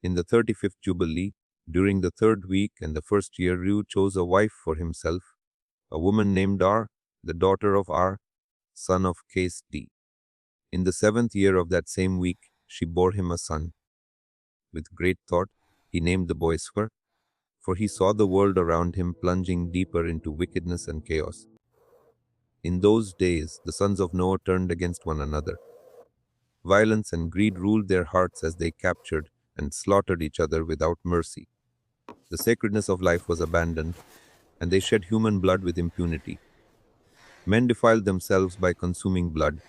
In the 35th Jubilee, during the third week and the first year, Reu chose a wife for himself, a woman named Ar, the daughter of Ar, son of Kasdi. In the seventh year of that same week, she bore him a son. With great thought, he named the boy Swar, for he saw the world around him plunging deeper into wickedness and chaos. In those days, the sons of Noah turned against one another. Violence and greed ruled their hearts as they captured and slaughtered each other without mercy. The sacredness of life was abandoned, and they shed human blood with impunity. Men defiled themselves by consuming blood,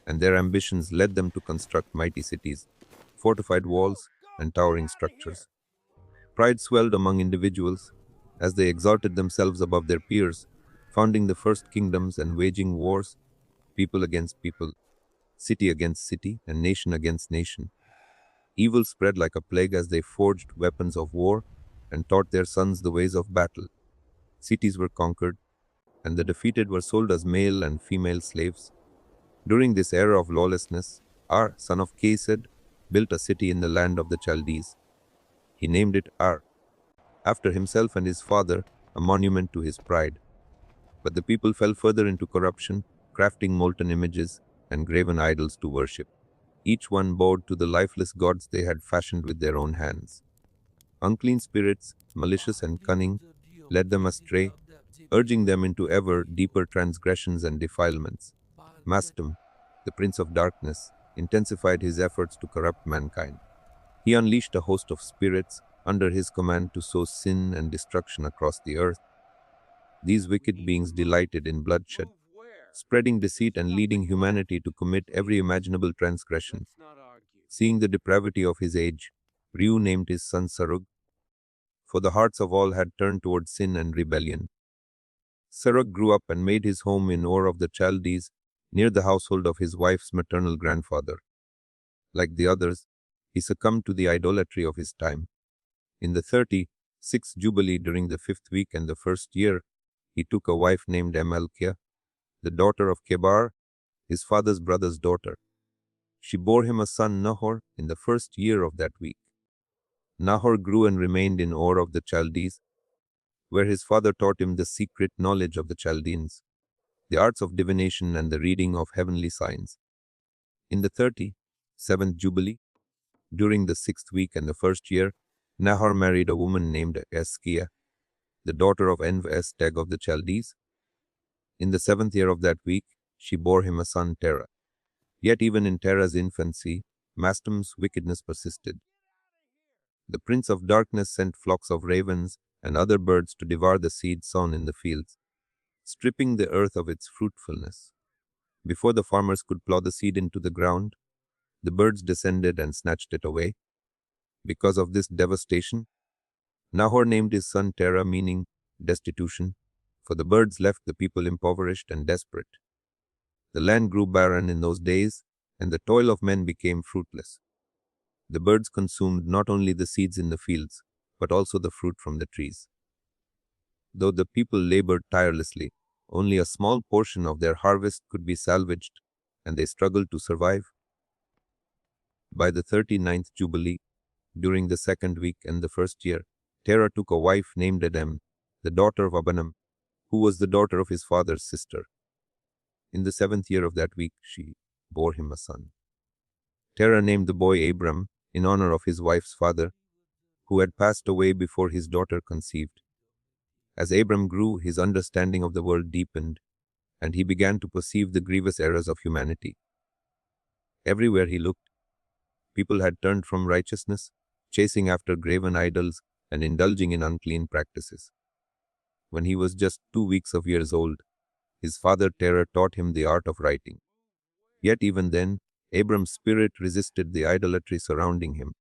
and their ambitions led them to construct mighty cities, fortified walls, and towering structures. Pride swelled among individuals as they exalted themselves above their peers, founding the first kingdoms and waging wars, people against people, city against city, and nation against nation. Evil spread like a plague as they forged weapons of war and taught their sons the ways of battle. Cities were conquered, and the defeated were sold as male and female slaves. During this era of lawlessness, Ar, son of Kesed, built a city in the land of the Chaldees. He named it Ar, after himself and his father, a monument to his pride. But the people fell further into corruption, crafting molten images and graven idols to worship. Each one bowed to the lifeless gods they had fashioned with their own hands. Unclean spirits, malicious and cunning, led them astray, urging them into ever deeper transgressions and defilements. Mastum, the prince of darkness, intensified his efforts to corrupt mankind. He unleashed a host of spirits under his command to sow sin and destruction across the earth. These wicked beings delighted in bloodshed, spreading deceit and leading humanity to commit every imaginable transgression. Seeing the depravity of his age, Reu named his son Sarug, for the hearts of all had turned toward sin and rebellion. Sarug grew up and made his home in Ur of the Chaldees, near the household of his wife's maternal grandfather. Like the others, he succumbed to the idolatry of his time. In the 36th Jubilee during the fifth week and the first year, he took a wife named Amalkia, the daughter of Kebar, his father's brother's daughter. She bore him a son Nahor in the first year of that week. Nahor grew and remained in Ur of the Chaldees, where his father taught him the secret knowledge of the Chaldeans, the arts of divination and the reading of heavenly signs. In the 37th Jubilee, during the sixth week and the first year, Nahor married a woman named Eskia, the daughter of Env-Esteg of the Chaldees. In the seventh year of that week, she bore him a son Terah. Yet even in Terah's infancy, Mastum's wickedness persisted. The prince of darkness sent flocks of ravens and other birds to devour the seed sown in the fields, stripping the earth of its fruitfulness. Before the farmers could plow the seed into the ground, the birds descended and snatched it away. Because of this devastation, Nahor named his son Terah, meaning destitution, for the birds left the people impoverished and desperate. The land grew barren in those days, and the toil of men became fruitless. The birds consumed not only the seeds in the fields, but also the fruit from the trees. Though the people labored tirelessly, only a small portion of their harvest could be salvaged, and they struggled to survive. By the 39th Jubilee, during the second week and the first year, Terah took a wife named Edem, the daughter of Abanam, who was the daughter of his father's sister. In the seventh year of that week, she bore him a son. Terah named the boy Abram, in honor of his wife's father, who had passed away before his daughter conceived. As Abram grew, his understanding of the world deepened, and he began to perceive the grievous errors of humanity. Everywhere he looked, people had turned from righteousness, chasing after graven idols and indulging in unclean practices. When he was just 2 weeks of years old, his father Terah taught him the art of writing. Yet even then, Abram's spirit resisted the idolatry surrounding him.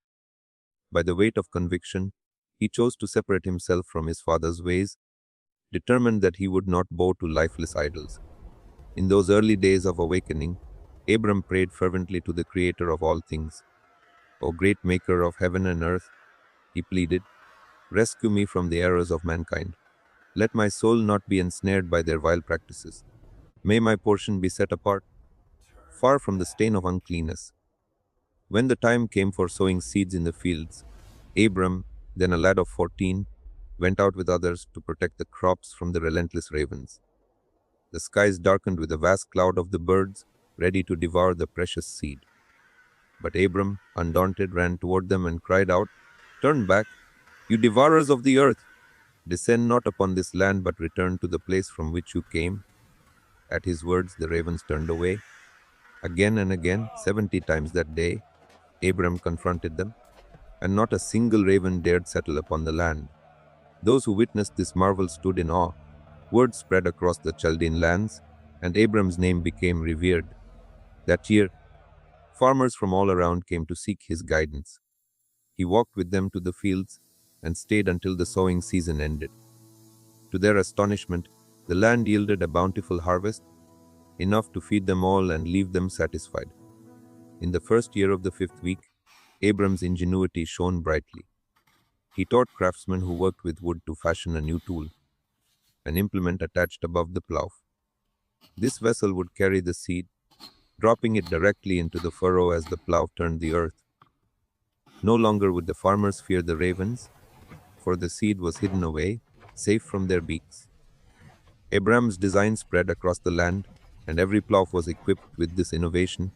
By the weight of conviction, he chose to separate himself from his father's ways, determined that he would not bow to lifeless idols. In those early days of awakening, Abram prayed fervently to the Creator of all things. O great Maker of heaven and earth, he pleaded, rescue me from the errors of mankind. Let my soul not be ensnared by their vile practices. May my portion be set apart, far from the stain of uncleanness. When the time came for sowing seeds in the fields, Abram, then a lad of 14, went out with others to protect the crops from the relentless ravens. The skies darkened with a vast cloud of the birds, ready to devour the precious seed. But Abram, undaunted, ran toward them and cried out, "Turn back, you devourers of the earth! Descend not upon this land, but return to the place from which you came." At his words, the ravens turned away. Again and again, 70 times that day, Abram confronted them, and not a single raven dared settle upon the land. Those who witnessed this marvel stood in awe. Word spread across the Chaldean lands, and Abram's name became revered. That year, farmers from all around came to seek his guidance. He walked with them to the fields and stayed until the sowing season ended. To their astonishment, the land yielded a bountiful harvest, enough to feed them all and leave them satisfied. In the first year of the 5th week, Abram's ingenuity shone brightly. He taught craftsmen who worked with wood to fashion a new tool, an implement attached above the plow. This vessel would carry the seed, dropping it directly into the furrow as the plow turned the earth. No longer would the farmers fear the ravens, for the seed was hidden away, safe from their beaks. Abram's design spread across the land, and every plow was equipped with this innovation,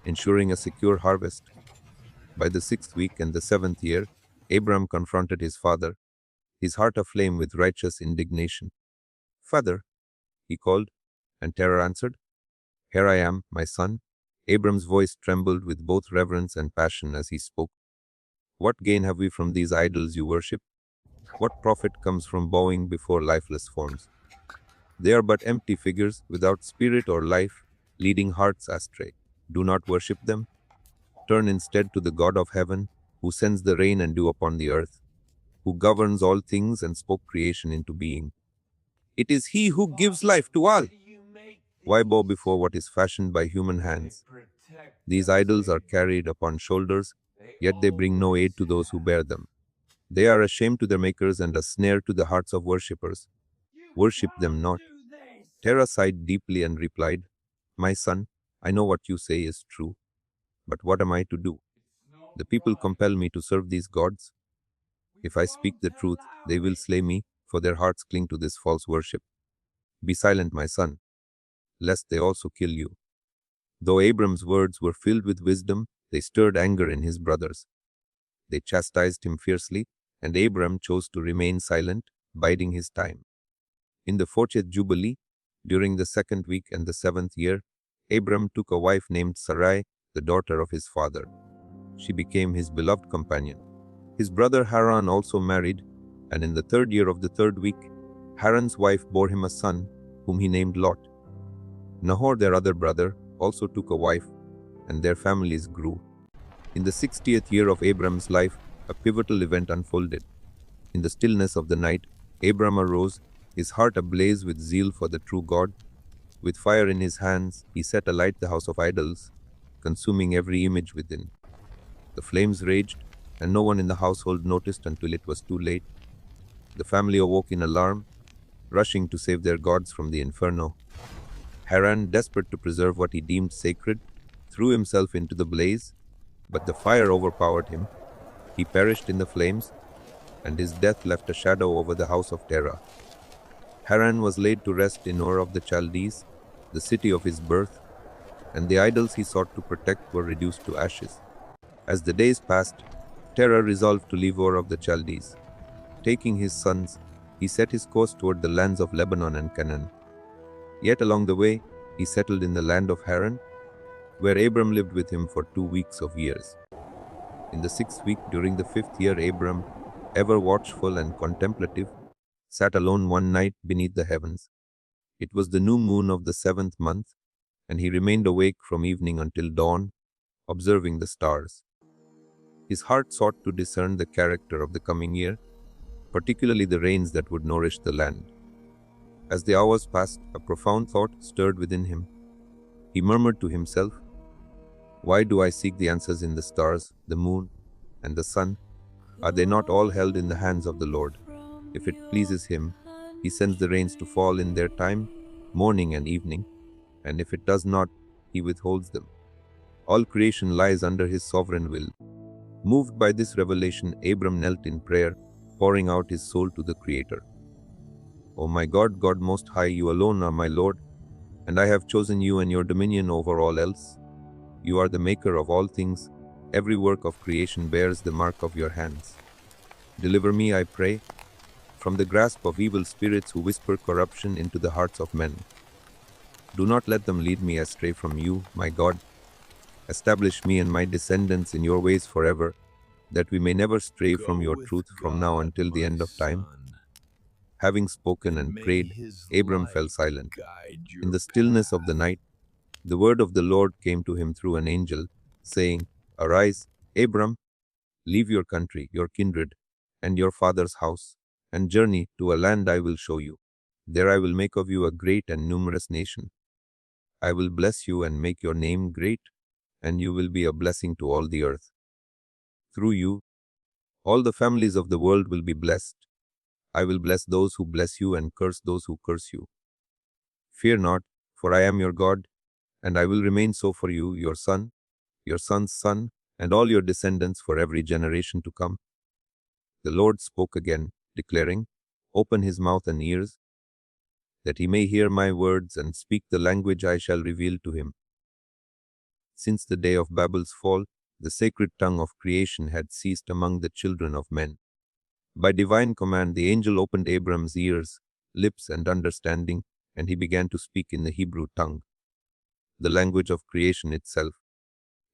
ensuring a secure harvest. By the 6th week and the 7th year, Abram confronted his father, his heart aflame with righteous indignation. "Father," he called, and Terah answered, "Here I am, my son." Abram's voice trembled with both reverence and passion as he spoke. "What gain have we from these idols you worship? What profit comes from bowing before lifeless forms? They are but empty figures without spirit or life, leading hearts astray. Do not worship them. Turn instead to the God of heaven, who sends the rain and dew upon the earth, who governs all things and spoke creation into being. It is He who gives life to all. Why bow before what is fashioned by human hands? These idols are carried upon shoulders, yet they bring no aid to those who bear them. They are a shame to their makers and a snare to the hearts of worshippers. Worship them not." Terah sighed deeply and replied, "My son, I know what you say is true, but what am I to do? The people compel me to serve these gods. If I speak the truth, they will slay me, for their hearts cling to this false worship. Be silent, my son, lest they also kill you." Though Abram's words were filled with wisdom, they stirred anger in his brothers. They chastised him fiercely, and Abram chose to remain silent, biding his time. In the 40th Jubilee, during the 2nd week and the 7th year, Abram took a wife named Sarai, the daughter of his father. She became his beloved companion. His brother Haran also married, and in the 3rd year of the 3rd week, Haran's wife bore him a son, whom he named Lot. Nahor, their other brother, also took a wife, and their families grew. In the 60th year of Abram's life, a pivotal event unfolded. In the stillness of the night, Abram arose, his heart ablaze with zeal for the true God. With fire in his hands, he set alight the house of idols, consuming every image within. The flames raged, and no one in the household noticed until it was too late. The family awoke in alarm, rushing to save their gods from the inferno. Haran, desperate to preserve what he deemed sacred, threw himself into the blaze, but the fire overpowered him. He perished in the flames, and his death left a shadow over the house of Terah. Haran was laid to rest in Ur of the Chaldees, the city of his birth, and the idols he sought to protect were reduced to ashes. As the days passed, Terah resolved to leave Ur of the Chaldees. Taking his sons, he set his course toward the lands of Lebanon and Canaan. Yet along the way, he settled in the land of Haran, where Abram lived with him for 2 weeks of years. In the 6th week, during the 5th year, Abram, ever watchful and contemplative, sat alone one night beneath the heavens. It was the new moon of the 7th month, and he remained awake from evening until dawn, observing the stars. His heart sought to discern the character of the coming year, particularly the rains that would nourish the land. As the hours passed, a profound thought stirred within him. He murmured to himself, "Why do I seek the answers in the stars, the moon, and the sun? Are they not all held in the hands of the Lord? If it pleases Him, He sends the rains to fall in their time, morning and evening, and if it does not, He withholds them. All creation lies under His sovereign will. Moved by this revelation, Abram knelt in prayer, pouring out his soul to the Creator. O my God, God Most High, you alone are my Lord, and I have chosen you and your dominion over all else. You are the maker of all things. Every work of creation bears the mark of your hands. Deliver me, I pray, from the grasp of evil spirits who whisper corruption into the hearts of men. Do not let them lead me astray from you, my God. Establish me and my descendants in your ways forever, that we may never stray from Go your with truth from now God, until the my end of time. son, Having spoken and and may prayed, his Abram fell light silent. guide In your the stillness of the path. night, the word of the Lord came to him through an angel, saying, Arise, Abram, leave your country, your kindred, and your father's house, and journey to a land I will show you. There I will make of you a great and numerous nation. I will bless you and make your name great, and you will be a blessing to all the earth. Through you, all the families of the world will be blessed. I will bless those who bless you and curse those who curse you. Fear not, for I am your God, and I will remain so for you, your son, your son's son, and all your descendants for every generation to come. The Lord spoke again, declaring, Open his mouth and ears, that he may hear my words and speak the language I shall reveal to him. Since the day of Babel's fall, the sacred tongue of creation had ceased among the children of men. By divine command, the angel opened Abram's ears, lips, and understanding, and he began to speak in the Hebrew tongue, the language of creation itself.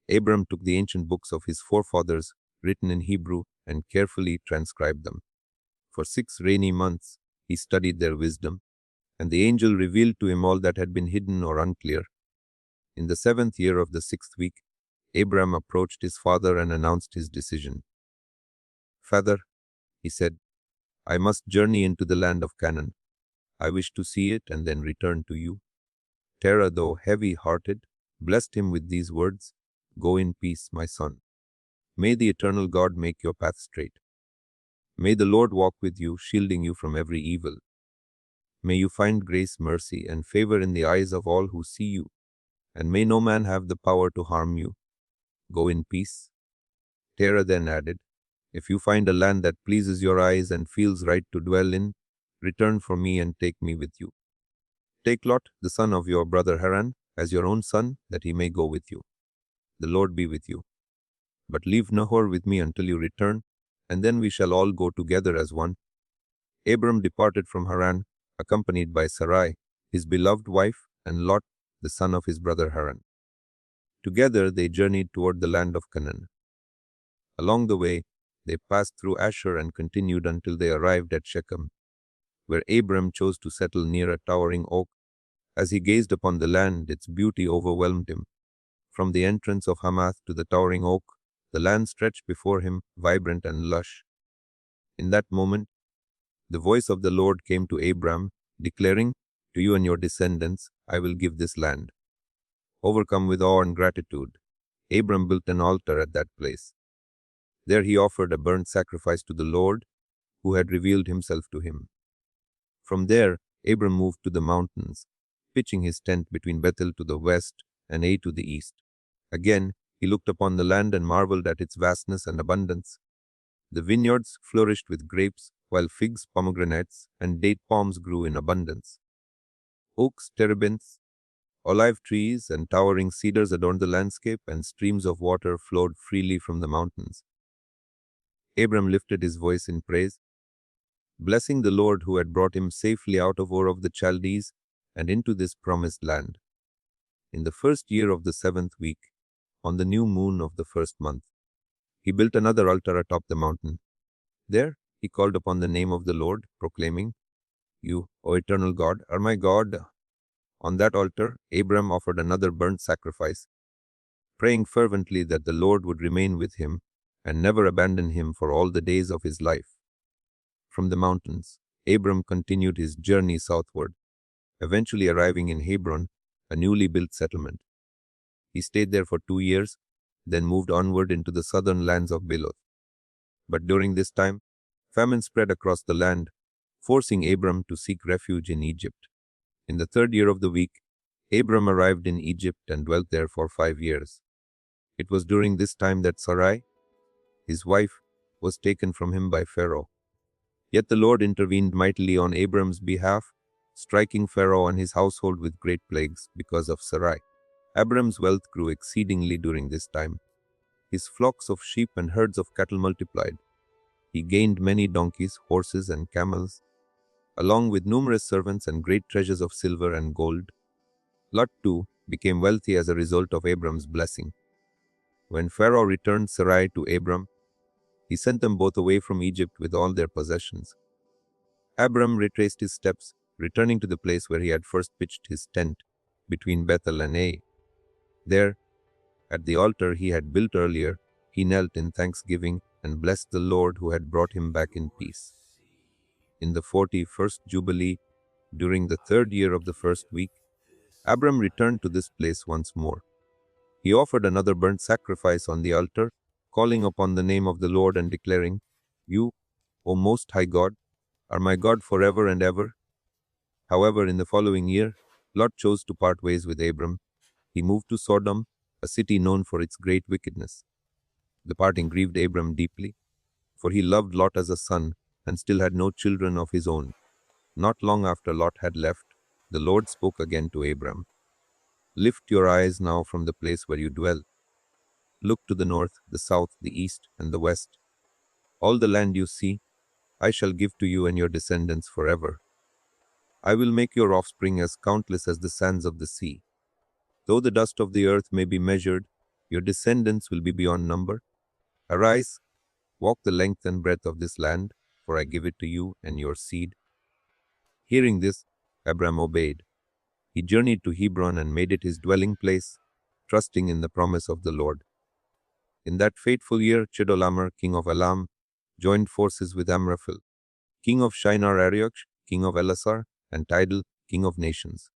Abram took the ancient books of his forefathers, written in Hebrew, and carefully transcribed them. For 6 rainy months, he studied their wisdom, and the angel revealed to him all that had been hidden or unclear. In the 7th year of the 6th week, Abram approached his father and announced his decision. Father, he said, I must journey into the land of Canaan. I wish to see it and then return to you. Terah, though heavy-hearted, blessed him with these words, Go in peace, my son. May the eternal God make your path straight. May the Lord walk with you, shielding you from every evil. May you find grace, mercy, and favor in the eyes of all who see you, and may no man have the power to harm you. Go in peace. Terah then added, If you find a land that pleases your eyes and feels right to dwell in, return for me and take me with you. Take Lot, the son of your brother Haran, as your own son, that he may go with you. The Lord be with you. But leave Nahor with me until you return, and then we shall all go together as one. Abram departed from Haran, accompanied by Sarai, his beloved wife, and Lot, the son of his brother Haran. Together they journeyed toward the land of Canaan. Along the way, they passed through Asher and continued until they arrived at Shechem, where Abram chose to settle near a towering oak. As he gazed upon the land, its beauty overwhelmed him. From the entrance of Hamath to the towering oak, the land stretched before him, vibrant and lush. In that moment, the voice of the Lord came to Abram, declaring, To you and your descendants, I will give this land. Overcome with awe and gratitude, Abram built an altar at that place. There he offered a burnt sacrifice to the Lord, who had revealed himself to him. From there, Abram moved to the mountains, pitching his tent between Bethel to the west and Ai to the east. Again, he looked upon the land and marveled at its vastness and abundance. The vineyards flourished with grapes, while figs, pomegranates, and date palms grew in abundance. Oaks, terebinths, olive trees, and towering cedars adorned the landscape, and streams of water flowed freely from the mountains. Abram lifted his voice in praise, blessing the Lord who had brought him safely out of Ur of the Chaldees and into this promised land. In the first year of the 7th week, on the new moon of the first month, he built another altar atop the mountain. There he called upon the name of the Lord, proclaiming, You, O eternal God, are my God. On that altar, Abram offered another burnt sacrifice, praying fervently that the Lord would remain with him and never abandon him for all the days of his life. From the mountains, Abram continued his journey southward, eventually arriving in Hebron, a newly built settlement. He stayed there for 2 years, then moved onward into the southern lands of Beloth. But during this time, famine spread across the land, forcing Abram to seek refuge in Egypt. In the 3rd year of the week, Abram arrived in Egypt and dwelt there for 5 years. It was during this time that Sarai, His wife was taken from him by Pharaoh. Yet the Lord intervened mightily on Abram's behalf, striking Pharaoh and his household with great plagues because of Sarai. Abram's wealth grew exceedingly during this time. His flocks of sheep and herds of cattle multiplied. He gained many donkeys, horses, and camels, along with numerous servants and great treasures of silver and gold. Lot too became wealthy as a result of Abram's blessing. When Pharaoh returned Sarai to Abram, he sent them both away from Egypt with all their possessions. Abram retraced his steps, returning to the place where he had first pitched his tent, between Bethel and Ai. There, at the altar he had built earlier, he knelt in thanksgiving and blessed the Lord who had brought him back in peace. In the 41st Jubilee, during the 3rd year of the 1st week, Abram returned to this place once more. He offered another burnt sacrifice on the altar, calling upon the name of the Lord and declaring, "You, O Most High God, are my God forever and ever." However, in the following year, Lot chose to part ways with Abram. He moved to Sodom, a city known for its great wickedness. The parting grieved Abram deeply, for he loved Lot as a son and still had no children of his own. Not long after Lot had left, the Lord spoke again to Abram. "Lift your eyes now from the place where you dwell. Look to the north, the south, the east, and the west. All the land you see, I shall give to you and your descendants forever. I will make your offspring as countless as the sands of the sea. Though the dust of the earth may be measured, your descendants will be beyond number. Arise, walk the length and breadth of this land, for I give it to you and your seed." Hearing this, Abram obeyed. He journeyed to Hebron and made it his dwelling place, trusting in the promise of the Lord. In that fateful year, Chedorlaomer, king of Elam, joined forces with Amraphel, king of Shinar Arioch, king of Elasar, and Tidal, king of nations.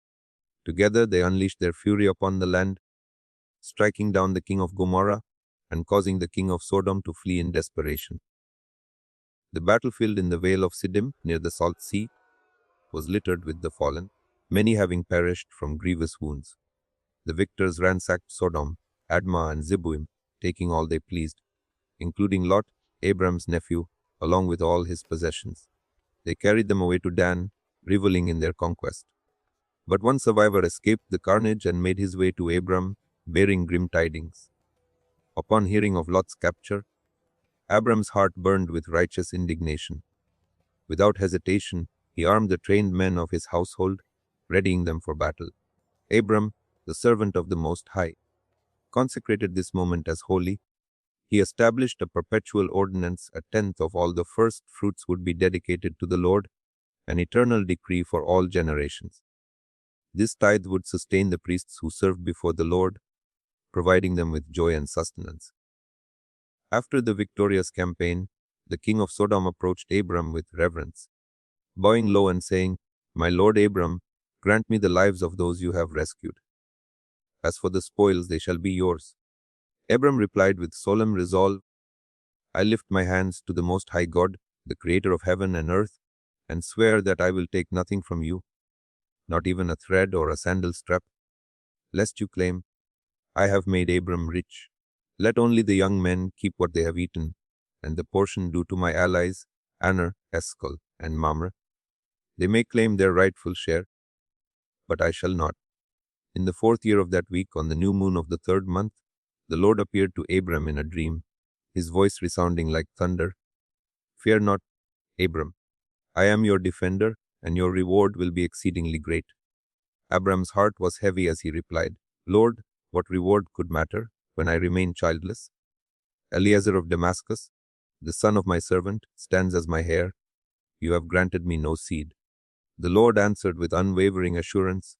Together they unleashed their fury upon the land, striking down the king of Gomorrah and causing the king of Sodom to flee in desperation. The battlefield in the Vale of Siddim, near the Salt Sea, was littered with the fallen, many having perished from grievous wounds. The victors ransacked Sodom, Admah, and Zeboim, taking all they pleased, including Lot, Abram's nephew, along with all his possessions. They carried them away to Dan, reveling in their conquest. But one survivor escaped the carnage and made his way to Abram, bearing grim tidings. Upon hearing of Lot's capture, Abram's heart burned with righteous indignation. Without hesitation, he armed the trained men of his household, readying them for battle. Abram, the servant of the Most High, consecrated this moment as holy. He established a perpetual ordinance: a tenth of all the first fruits would be dedicated to the Lord, an eternal decree for all generations. This tithe would sustain the priests who served before the Lord, providing them with joy and sustenance. After the victorious campaign, the king of Sodom approached Abram with reverence, bowing low and saying, "My lord Abram, grant me the lives of those you have rescued. As for the spoils, they shall be yours." Abram replied with solemn resolve, "I lift my hands to the Most High God, the creator of heaven and earth, and swear that I will take nothing from you, not even a thread or a sandal strap, lest you claim, 'I have made Abram rich.' Let only the young men keep what they have eaten, and the portion due to my allies, Aner, Eshcol, and Mamre. They may claim their rightful share, but I shall not." In the 4th year of that week, on the new moon of the 3rd month, the Lord appeared to Abram in a dream, his voice resounding like thunder. "Fear not, Abram. I am your defender, and your reward will be exceedingly great." Abram's heart was heavy as he replied, "Lord, what reward could matter when I remain childless? Eliezer of Damascus, the son of my servant, stands as my heir. You have granted me no seed." The Lord answered with unwavering assurance,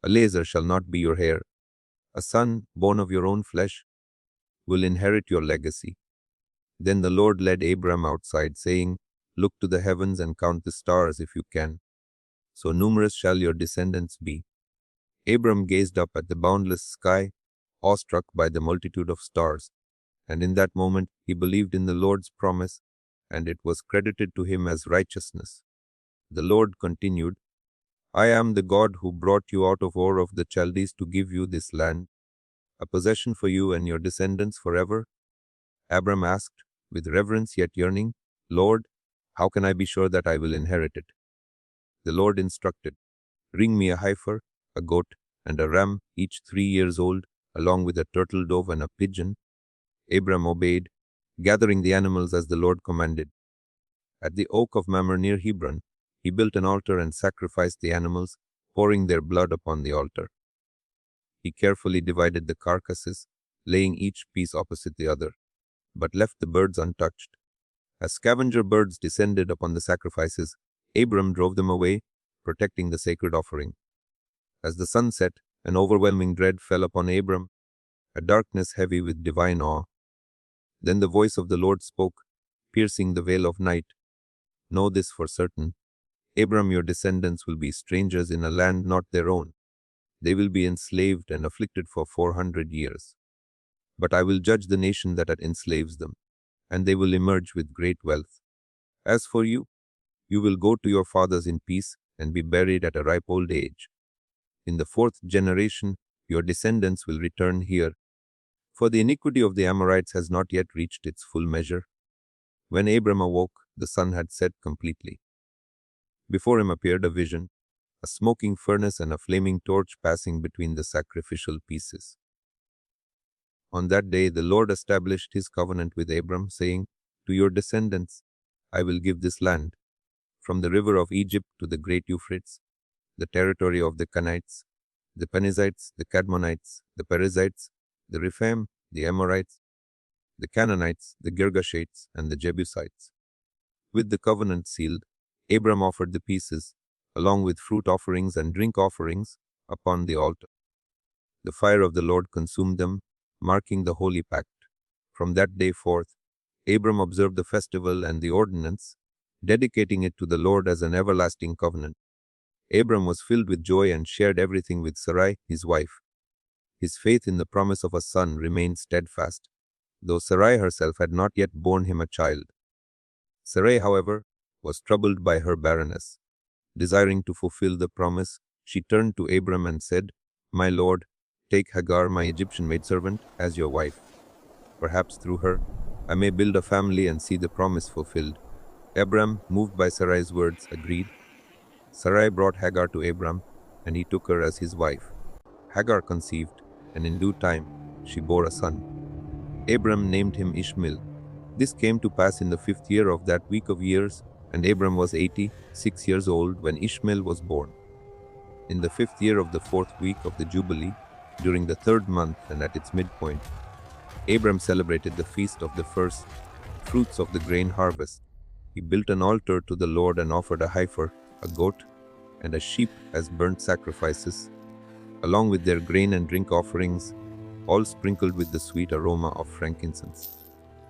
"Eliezer shall not be your heir. A son born of your own flesh will inherit your legacy." Then the Lord led Abram outside, saying, "Look to the heavens and count the stars if you can. So numerous shall your descendants be." Abram gazed up at the boundless sky, awestruck by the multitude of stars, and in that moment he believed in the Lord's promise, and it was credited to him as righteousness. The Lord continued, "I am the God who brought you out of Ur of the Chaldees to give you this land, a possession for you and your descendants forever." Abram asked, with reverence yet yearning, Lord, how can I be sure that I will inherit it? The Lord instructed, bring me a heifer, a goat, and a ram, each 3 years old, along with a turtle dove and a pigeon. Abram obeyed, gathering the animals as the Lord commanded. At the oak of Mamre near Hebron, he built an altar and sacrificed the animals, pouring their blood upon the altar. He carefully divided the carcasses, laying each piece opposite the other, but left the birds untouched. As scavenger birds descended upon the sacrifices, Abram drove them away, protecting the sacred offering. As the sun set, an overwhelming dread fell upon Abram, a darkness heavy with divine awe. Then the voice of the Lord spoke, piercing the veil of night. Know this for certain. Abram, your descendants will be strangers in a land not their own. They will be enslaved and afflicted for 400 years. But I will judge the nation that enslaves them, and they will emerge with great wealth. As for you, you will go to your fathers in peace and be buried at a ripe old age. In the 4th generation, your descendants will return here, for the iniquity of the Amorites has not yet reached its full measure. When Abram awoke, the sun had set completely. Before him appeared a vision, a smoking furnace and a flaming torch passing between the sacrificial pieces. On that day the Lord established his covenant with Abram, saying, to your descendants I will give this land, from the river of Egypt to the great Euphrates, the territory of the Canaanites, the Perizzites, the Cadmonites, the Perizzites, the Rephaim, the Amorites, the Canaanites, the Girgashites, and the Jebusites. With the covenant sealed, Abram offered the pieces, along with fruit offerings and drink offerings, upon the altar. The fire of the Lord consumed them, marking the holy pact. From that day forth, Abram observed the festival and the ordinance, dedicating it to the Lord as an everlasting covenant. Abram was filled with joy and shared everything with Sarai, his wife. His faith in the promise of a son remained steadfast, though Sarai herself had not yet borne him a child. Sarai, however, was troubled by her barrenness. Desiring to fulfill the promise, she turned to Abram and said, my lord, take Hagar, my Egyptian maidservant, as your wife. Perhaps through her, I may build a family and see the promise fulfilled. Abram, moved by Sarai's words, agreed. Sarai brought Hagar to Abram, and he took her as his wife. Hagar conceived, and in due time she bore a son. Abram named him Ishmael. This came to pass in the 5th year of that week of years, and Abram was 86 years old when Ishmael was born. In the 5th year of the 4th week of the Jubilee, during the 3rd month and at its midpoint, Abram celebrated the feast of the first fruits of the grain harvest. He built an altar to the Lord and offered a heifer, a goat, and a sheep as burnt sacrifices, along with their grain and drink offerings, all sprinkled with the sweet aroma of frankincense.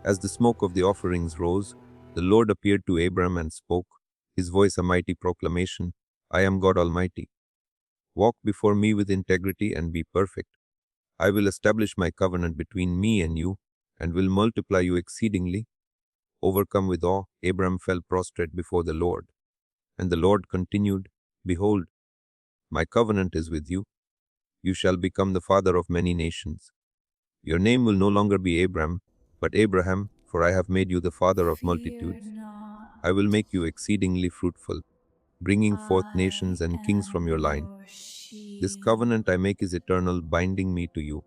As the smoke of the offerings rose, the Lord appeared to Abram and spoke, his voice a mighty proclamation, I am God Almighty. Walk before me with integrity and be perfect. I will establish my covenant between me and you, and will multiply you exceedingly. Overcome with awe, Abram fell prostrate before the Lord. And the Lord continued, behold, my covenant is with you. You shall become the father of many nations. Your name will no longer be Abram, but Abraham, for I have made you the father of multitudes. I will make you exceedingly fruitful, bringing forth nations and kings from your line. This covenant I make is eternal, binding me to you,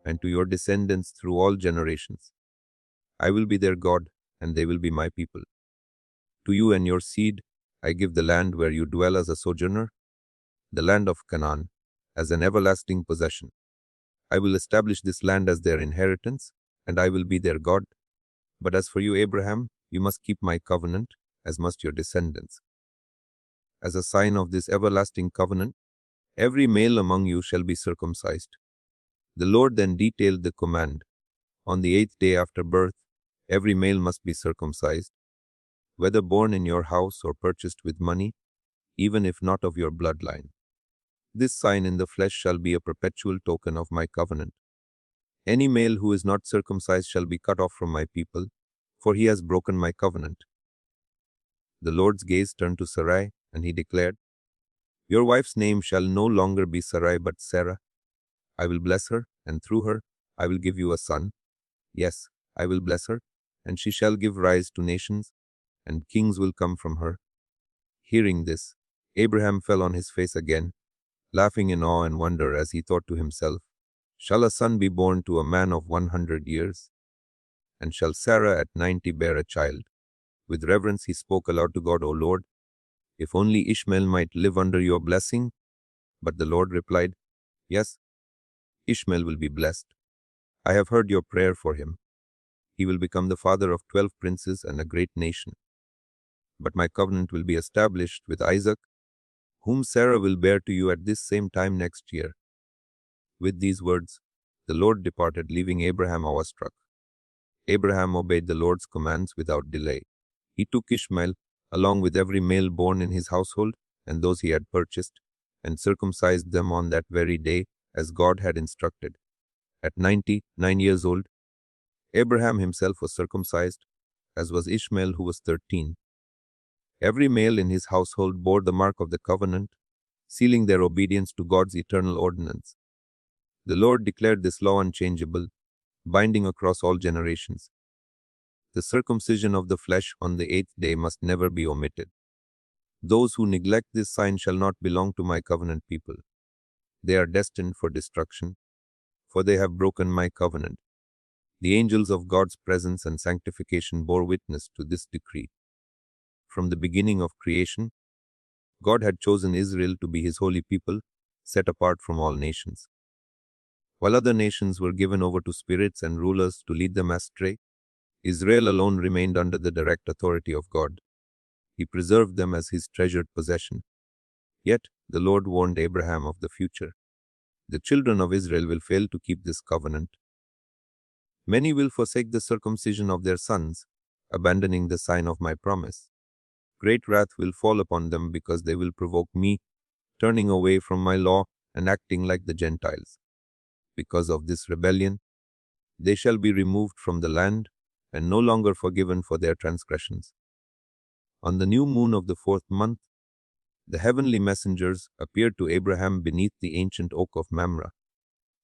and to your descendants through all generations. I will be their God, and they will be my people. To you and your seed I give the land where you dwell as a sojourner, the land of Canaan, as an everlasting possession. I will establish this land as their inheritance, and I will be their God. But as for you, Abraham, you must keep my covenant, as must your descendants. As a sign of this everlasting covenant, every male among you shall be circumcised. The Lord then detailed the command. On the 8th day after birth, every male must be circumcised, whether born in your house or purchased with money, even if not of your bloodline. This sign in the flesh shall be a perpetual token of my covenant. Any male who is not circumcised shall be cut off from my people, for he has broken my covenant. The Lord's gaze turned to Sarai, and he declared, your wife's name shall no longer be Sarai but Sarah. I will bless her, and through her I will give you a son. Yes, I will bless her, and she shall give rise to nations, and kings will come from her. Hearing this, Abraham fell on his face again, laughing in awe and wonder as he thought to himself, Shall a son be born to a man of 100 years? And shall Sarah at 90 bear a child? With reverence he spoke aloud to God, O Lord, if only Ishmael might live under your blessing. But the Lord replied, Yes, Ishmael will be blessed. I have heard your prayer for him. He will become the father of 12 princes and a great nation. But my covenant will be established with Isaac, whom Sarah will bear to you at this same time next year. With these words, the Lord departed, leaving Abraham awestruck. Abraham obeyed the Lord's commands without delay. He took Ishmael, along with every male born in his household and those he had purchased, and circumcised them on that very day, as God had instructed. At 99 years old, Abraham himself was circumcised, as was Ishmael, who was 13. Every male in his household bore the mark of the covenant, sealing their obedience to God's eternal ordinance. The Lord declared this law unchangeable, binding across all generations. The circumcision of the flesh on the 8th day must never be omitted. Those who neglect this sign shall not belong to my covenant people. They are destined for destruction, for they have broken my covenant. The angels of God's presence and sanctification bore witness to this decree. From the beginning of creation, God had chosen Israel to be his holy people, set apart from all nations. While other nations were given over to spirits and rulers to lead them astray, Israel alone remained under the direct authority of God. He preserved them as his treasured possession. Yet the Lord warned Abraham of the future. The children of Israel will fail to keep this covenant. Many will forsake the circumcision of their sons, abandoning the sign of my promise. Great wrath will fall upon them because they will provoke me, turning away from my law and acting like the Gentiles. Because of this rebellion, they shall be removed from the land and no longer forgiven for their transgressions. On the new moon of the 4th month, the heavenly messengers appeared to Abraham beneath the ancient oak of Mamre.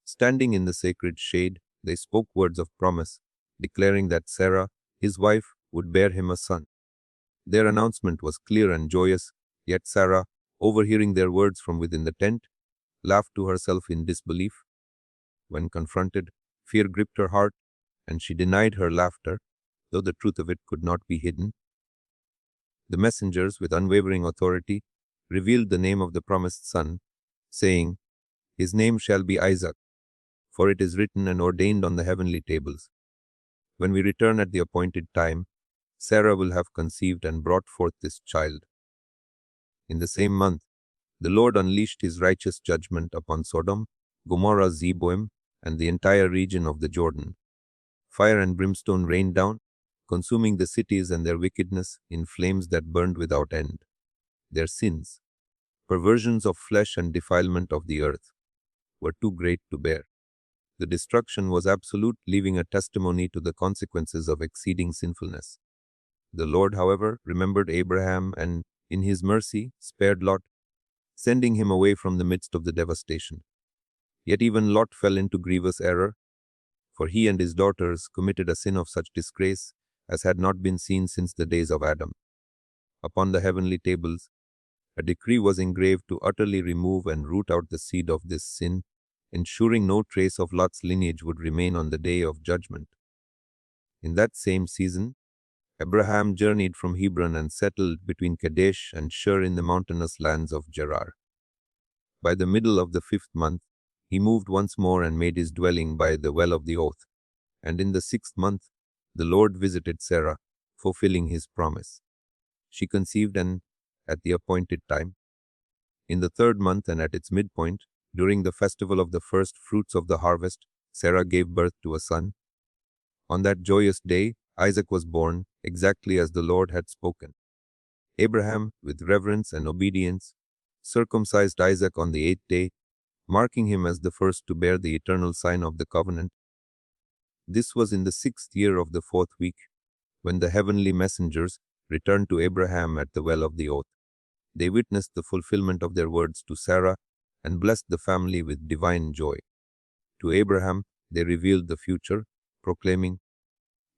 Standing in the sacred shade, they spoke words of promise, declaring that Sarah, his wife, would bear him a son. Their announcement was clear and joyous, yet Sarah, overhearing their words from within the tent, laughed to herself in disbelief. When confronted, fear gripped her heart, and she denied her laughter, though the truth of it could not be hidden. The messengers, with unwavering authority, revealed the name of the promised son, saying, His name shall be Isaac, for it is written and ordained on the heavenly tables. When we return at the appointed time, Sarah will have conceived and brought forth this child. In the same month, the Lord unleashed his righteous judgment upon Sodom, Gomorrah, Zeboim, and the entire region of the Jordan. Fire and brimstone rained down, consuming the cities and their wickedness in flames that burned without end. Their sins, perversions of flesh and defilement of the earth, were too great to bear. The destruction was absolute, leaving a testimony to the consequences of exceeding sinfulness. The Lord, however, remembered Abraham and, in his mercy, spared Lot, sending him away from the midst of the devastation. Yet even Lot fell into grievous error, for he and his daughters committed a sin of such disgrace as had not been seen since the days of Adam. Upon the heavenly tables, a decree was engraved to utterly remove and root out the seed of this sin, ensuring no trace of Lot's lineage would remain on the day of judgment. In that same season, Abraham journeyed from Hebron and settled between Kadesh and Shur in the mountainous lands of Gerar. By the middle of the 5th month, he moved once more and made his dwelling by the well of the oath. And in the 6th month, the Lord visited Sarah, fulfilling his promise. She conceived and at the appointed time. In the 3rd month and at its midpoint, during the festival of the first fruits of the harvest, Sarah gave birth to a son. On that joyous day, Isaac was born, exactly as the Lord had spoken. Abraham, with reverence and obedience, circumcised Isaac on the 8th day, marking him as the first to bear the eternal sign of the covenant. This was in the 6th year of the 4th week, when the heavenly messengers returned to Abraham at the well of the oath. They witnessed the fulfillment of their words to Sarah and blessed the family with divine joy. To Abraham, they revealed the future, proclaiming,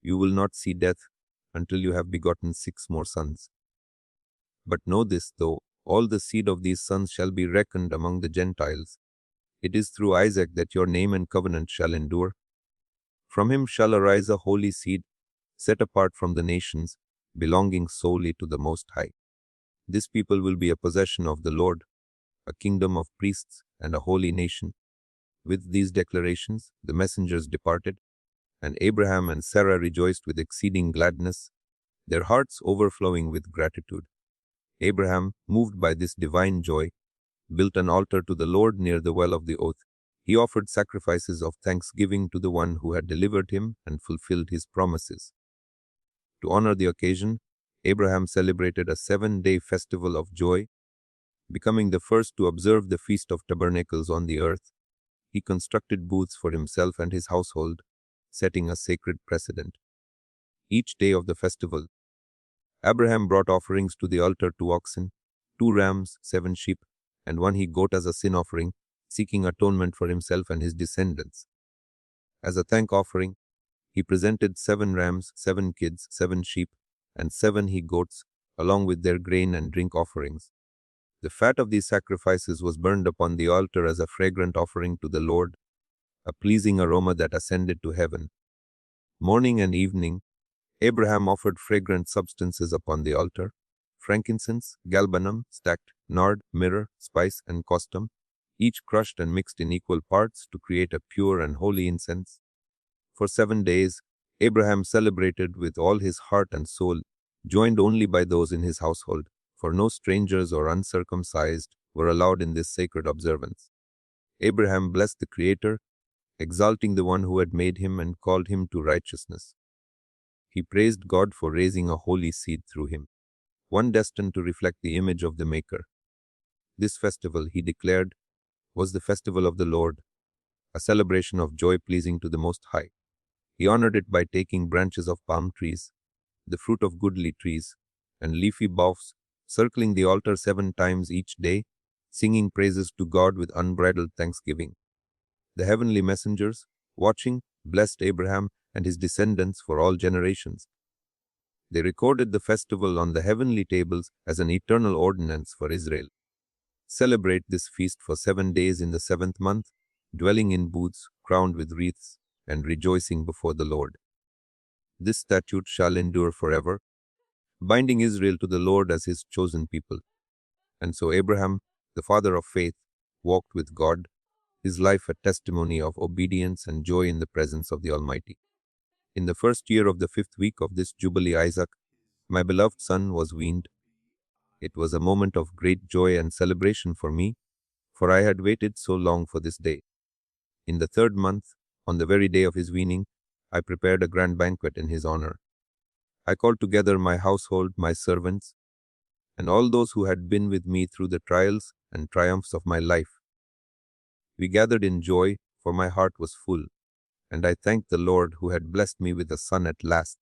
You will not see death until you have begotten 6 more sons. But know this, though, all the seed of these sons shall be reckoned among the Gentiles. It is through Isaac that your name and covenant shall endure. From him shall arise a holy seed, set apart from the nations, belonging solely to the Most High. This people will be a possession of the Lord, a kingdom of priests and a holy nation. With these declarations, the messengers departed, and Abraham and Sarah rejoiced with exceeding gladness, their hearts overflowing with gratitude. Abraham, moved by this divine joy, built an altar to the Lord near the well of the oath. He offered sacrifices of thanksgiving to the one who had delivered him and fulfilled his promises. To honor the occasion, Abraham celebrated a 7-day festival of joy, becoming the first to observe the Feast of Tabernacles on the earth. He constructed booths for himself and his household, setting a sacred precedent. Each day of the festival, Abraham brought offerings to the altar: 2 oxen, 2 rams, 7 sheep, and 1 he-goat as a sin offering, seeking atonement for himself and his descendants. As a thank offering, he presented 7 rams, 7 kids, 7 sheep, and 7 he-goats, along with their grain and drink offerings. The fat of these sacrifices was burned upon the altar as a fragrant offering to the Lord, a pleasing aroma that ascended to heaven. Morning and evening, Abraham offered fragrant substances upon the altar: frankincense, galbanum, stacked, nard, myrrh, spice, and costum, each crushed and mixed in equal parts to create a pure and holy incense. For 7 days, Abraham celebrated with all his heart and soul, joined only by those in his household, for no strangers or uncircumcised were allowed in this sacred observance. Abraham blessed the Creator, exalting the one who had made him and called him to righteousness. He praised God for raising a holy seed through him, one destined to reflect the image of the Maker. This festival, he declared, was the festival of the Lord, a celebration of joy pleasing to the Most High. He honored it by taking branches of palm trees, the fruit of goodly trees, and leafy boughs, circling the altar 7 times each day, singing praises to God with unbridled thanksgiving. The heavenly messengers, watching, blessed Abraham and his descendants for all generations. They recorded the festival on the heavenly tables as an eternal ordinance for Israel. Celebrate this feast for 7 days in the 7th month, dwelling in booths, crowned with wreaths, and rejoicing before the Lord. This statute shall endure forever, binding Israel to the Lord as his chosen people. And so Abraham, the father of faith, walked with God, his life a testimony of obedience and joy in the presence of the Almighty. In the 1st year of the 5th week of this Jubilee, Isaac, my beloved son, was weaned. It was a moment of great joy and celebration for me, for I had waited so long for this day. In the 3rd month, on the very day of his weaning, I prepared a grand banquet in his honor. I called together my household, my servants, and all those who had been with me through the trials and triumphs of my life. We gathered in joy, for my heart was full, and I thanked the Lord who had blessed me with a son at last.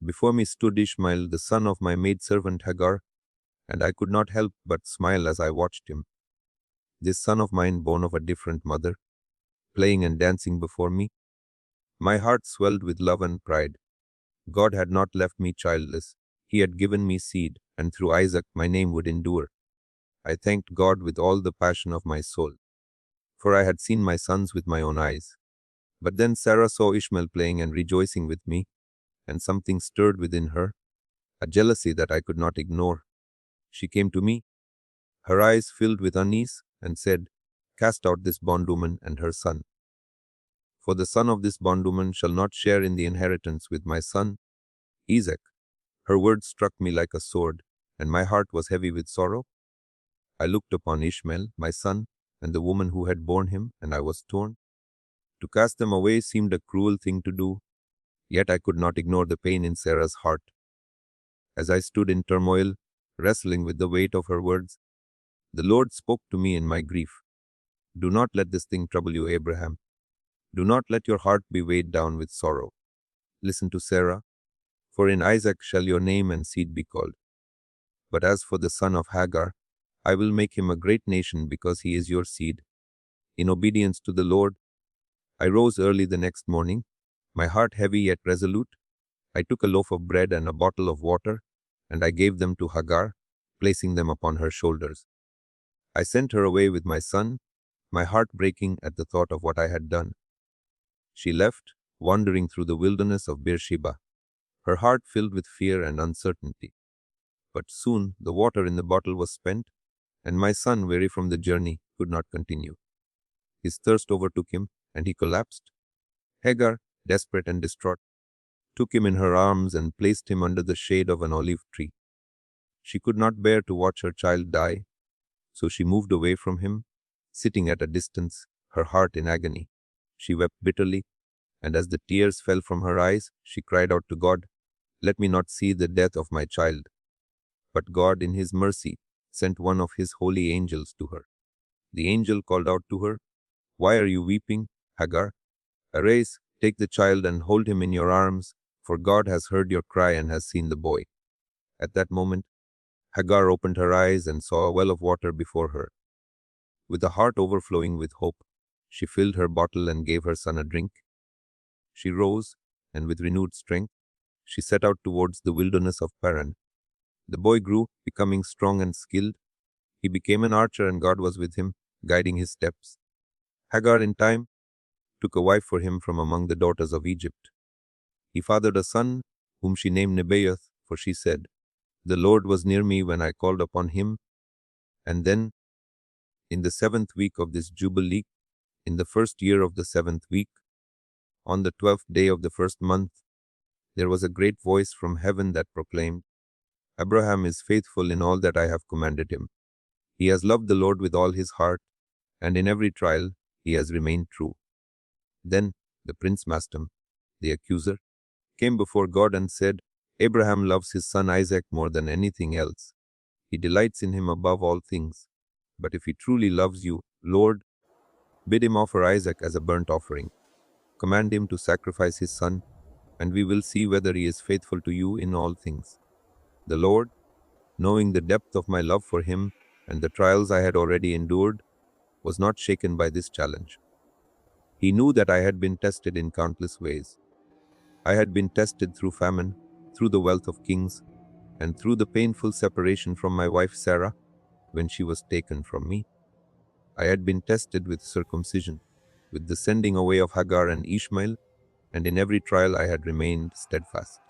Before me stood Ishmael, the son of my maidservant Hagar, and I could not help but smile as I watched him. This son of mine, born of a different mother, playing and dancing before me. My heart swelled with love and pride. God had not left me childless. He had given me seed, and through Isaac my name would endure. I thanked God with all the passion of my soul, for I had seen my sons with my own eyes. But then Sarah saw Ishmael playing and rejoicing with me, and something stirred within her, a jealousy that I could not ignore. She came to me, her eyes filled with unease, and said, "Cast out this bondwoman and her son. For the son of this bondwoman shall not share in the inheritance with my son, Isaac." Her words struck me like a sword, and my heart was heavy with sorrow. I looked upon Ishmael, my son, and the woman who had borne him, and I was torn. To cast them away seemed a cruel thing to do, yet I could not ignore the pain in Sarah's heart. As I stood in turmoil, wrestling with the weight of her words, the Lord spoke to me in my grief. "Do not let this thing trouble you, Abraham. Do not let your heart be weighed down with sorrow. Listen to Sarah, for in Isaac shall your name and seed be called. But as for the son of Hagar, I will make him a great nation because he is your seed." In obedience to the Lord, I rose early the next morning, my heart heavy yet resolute, I took a loaf of bread and a bottle of water, and I gave them to Hagar, placing them upon her shoulders. I sent her away with my son, my heart breaking at the thought of what I had done. She left, wandering through the wilderness of Beersheba, her heart filled with fear and uncertainty. But soon the water in the bottle was spent, and my son, weary from the journey, could not continue. His thirst overtook him, and he collapsed. Hagar, desperate and distraught, took him in her arms and placed him under the shade of an olive tree. She could not bear to watch her child die, so she moved away from him, sitting at a distance, her heart in agony. She wept bitterly, and as the tears fell from her eyes, she cried out to God, "Let me not see the death of my child." But God, in his mercy, sent one of his holy angels to her. The angel called out to her, "Why are you weeping, Hagar? Arise, take the child and hold him in your arms, for God has heard your cry and has seen the boy." At that moment, Hagar opened her eyes and saw a well of water before her. With a heart overflowing with hope, she filled her bottle and gave her son a drink. She rose, and with renewed strength, she set out towards the wilderness of Paran. The boy grew, becoming strong and skilled. He became an archer, and God was with him, guiding his steps. Hagar, in time, took a wife for him from among the daughters of Egypt. He fathered a son, whom she named Nebaioth, for she said, "The Lord was near me when I called upon him." And then, in the 7th week of this Jubilee, in the first year of the 7th week, on the 12th day of the first month, there was a great voice from heaven that proclaimed, "Abraham is faithful in all that I have commanded him. He has loved the Lord with all his heart, and in every trial he has remained true." Then the prince Mastam, the accuser, came before God and said, "Abraham loves his son Isaac more than anything else. He delights in him above all things. But if he truly loves you, Lord, bid him offer Isaac as a burnt offering. Command him to sacrifice his son, and we will see whether he is faithful to you in all things." The Lord, knowing the depth of my love for him and the trials I had already endured, was not shaken by this challenge. He knew that I had been tested in countless ways. I had been tested through famine, through the wealth of kings, and through the painful separation from my wife Sarah when she was taken from me. I had been tested with circumcision, with the sending away of Hagar and Ishmael, and in every trial I had remained steadfast.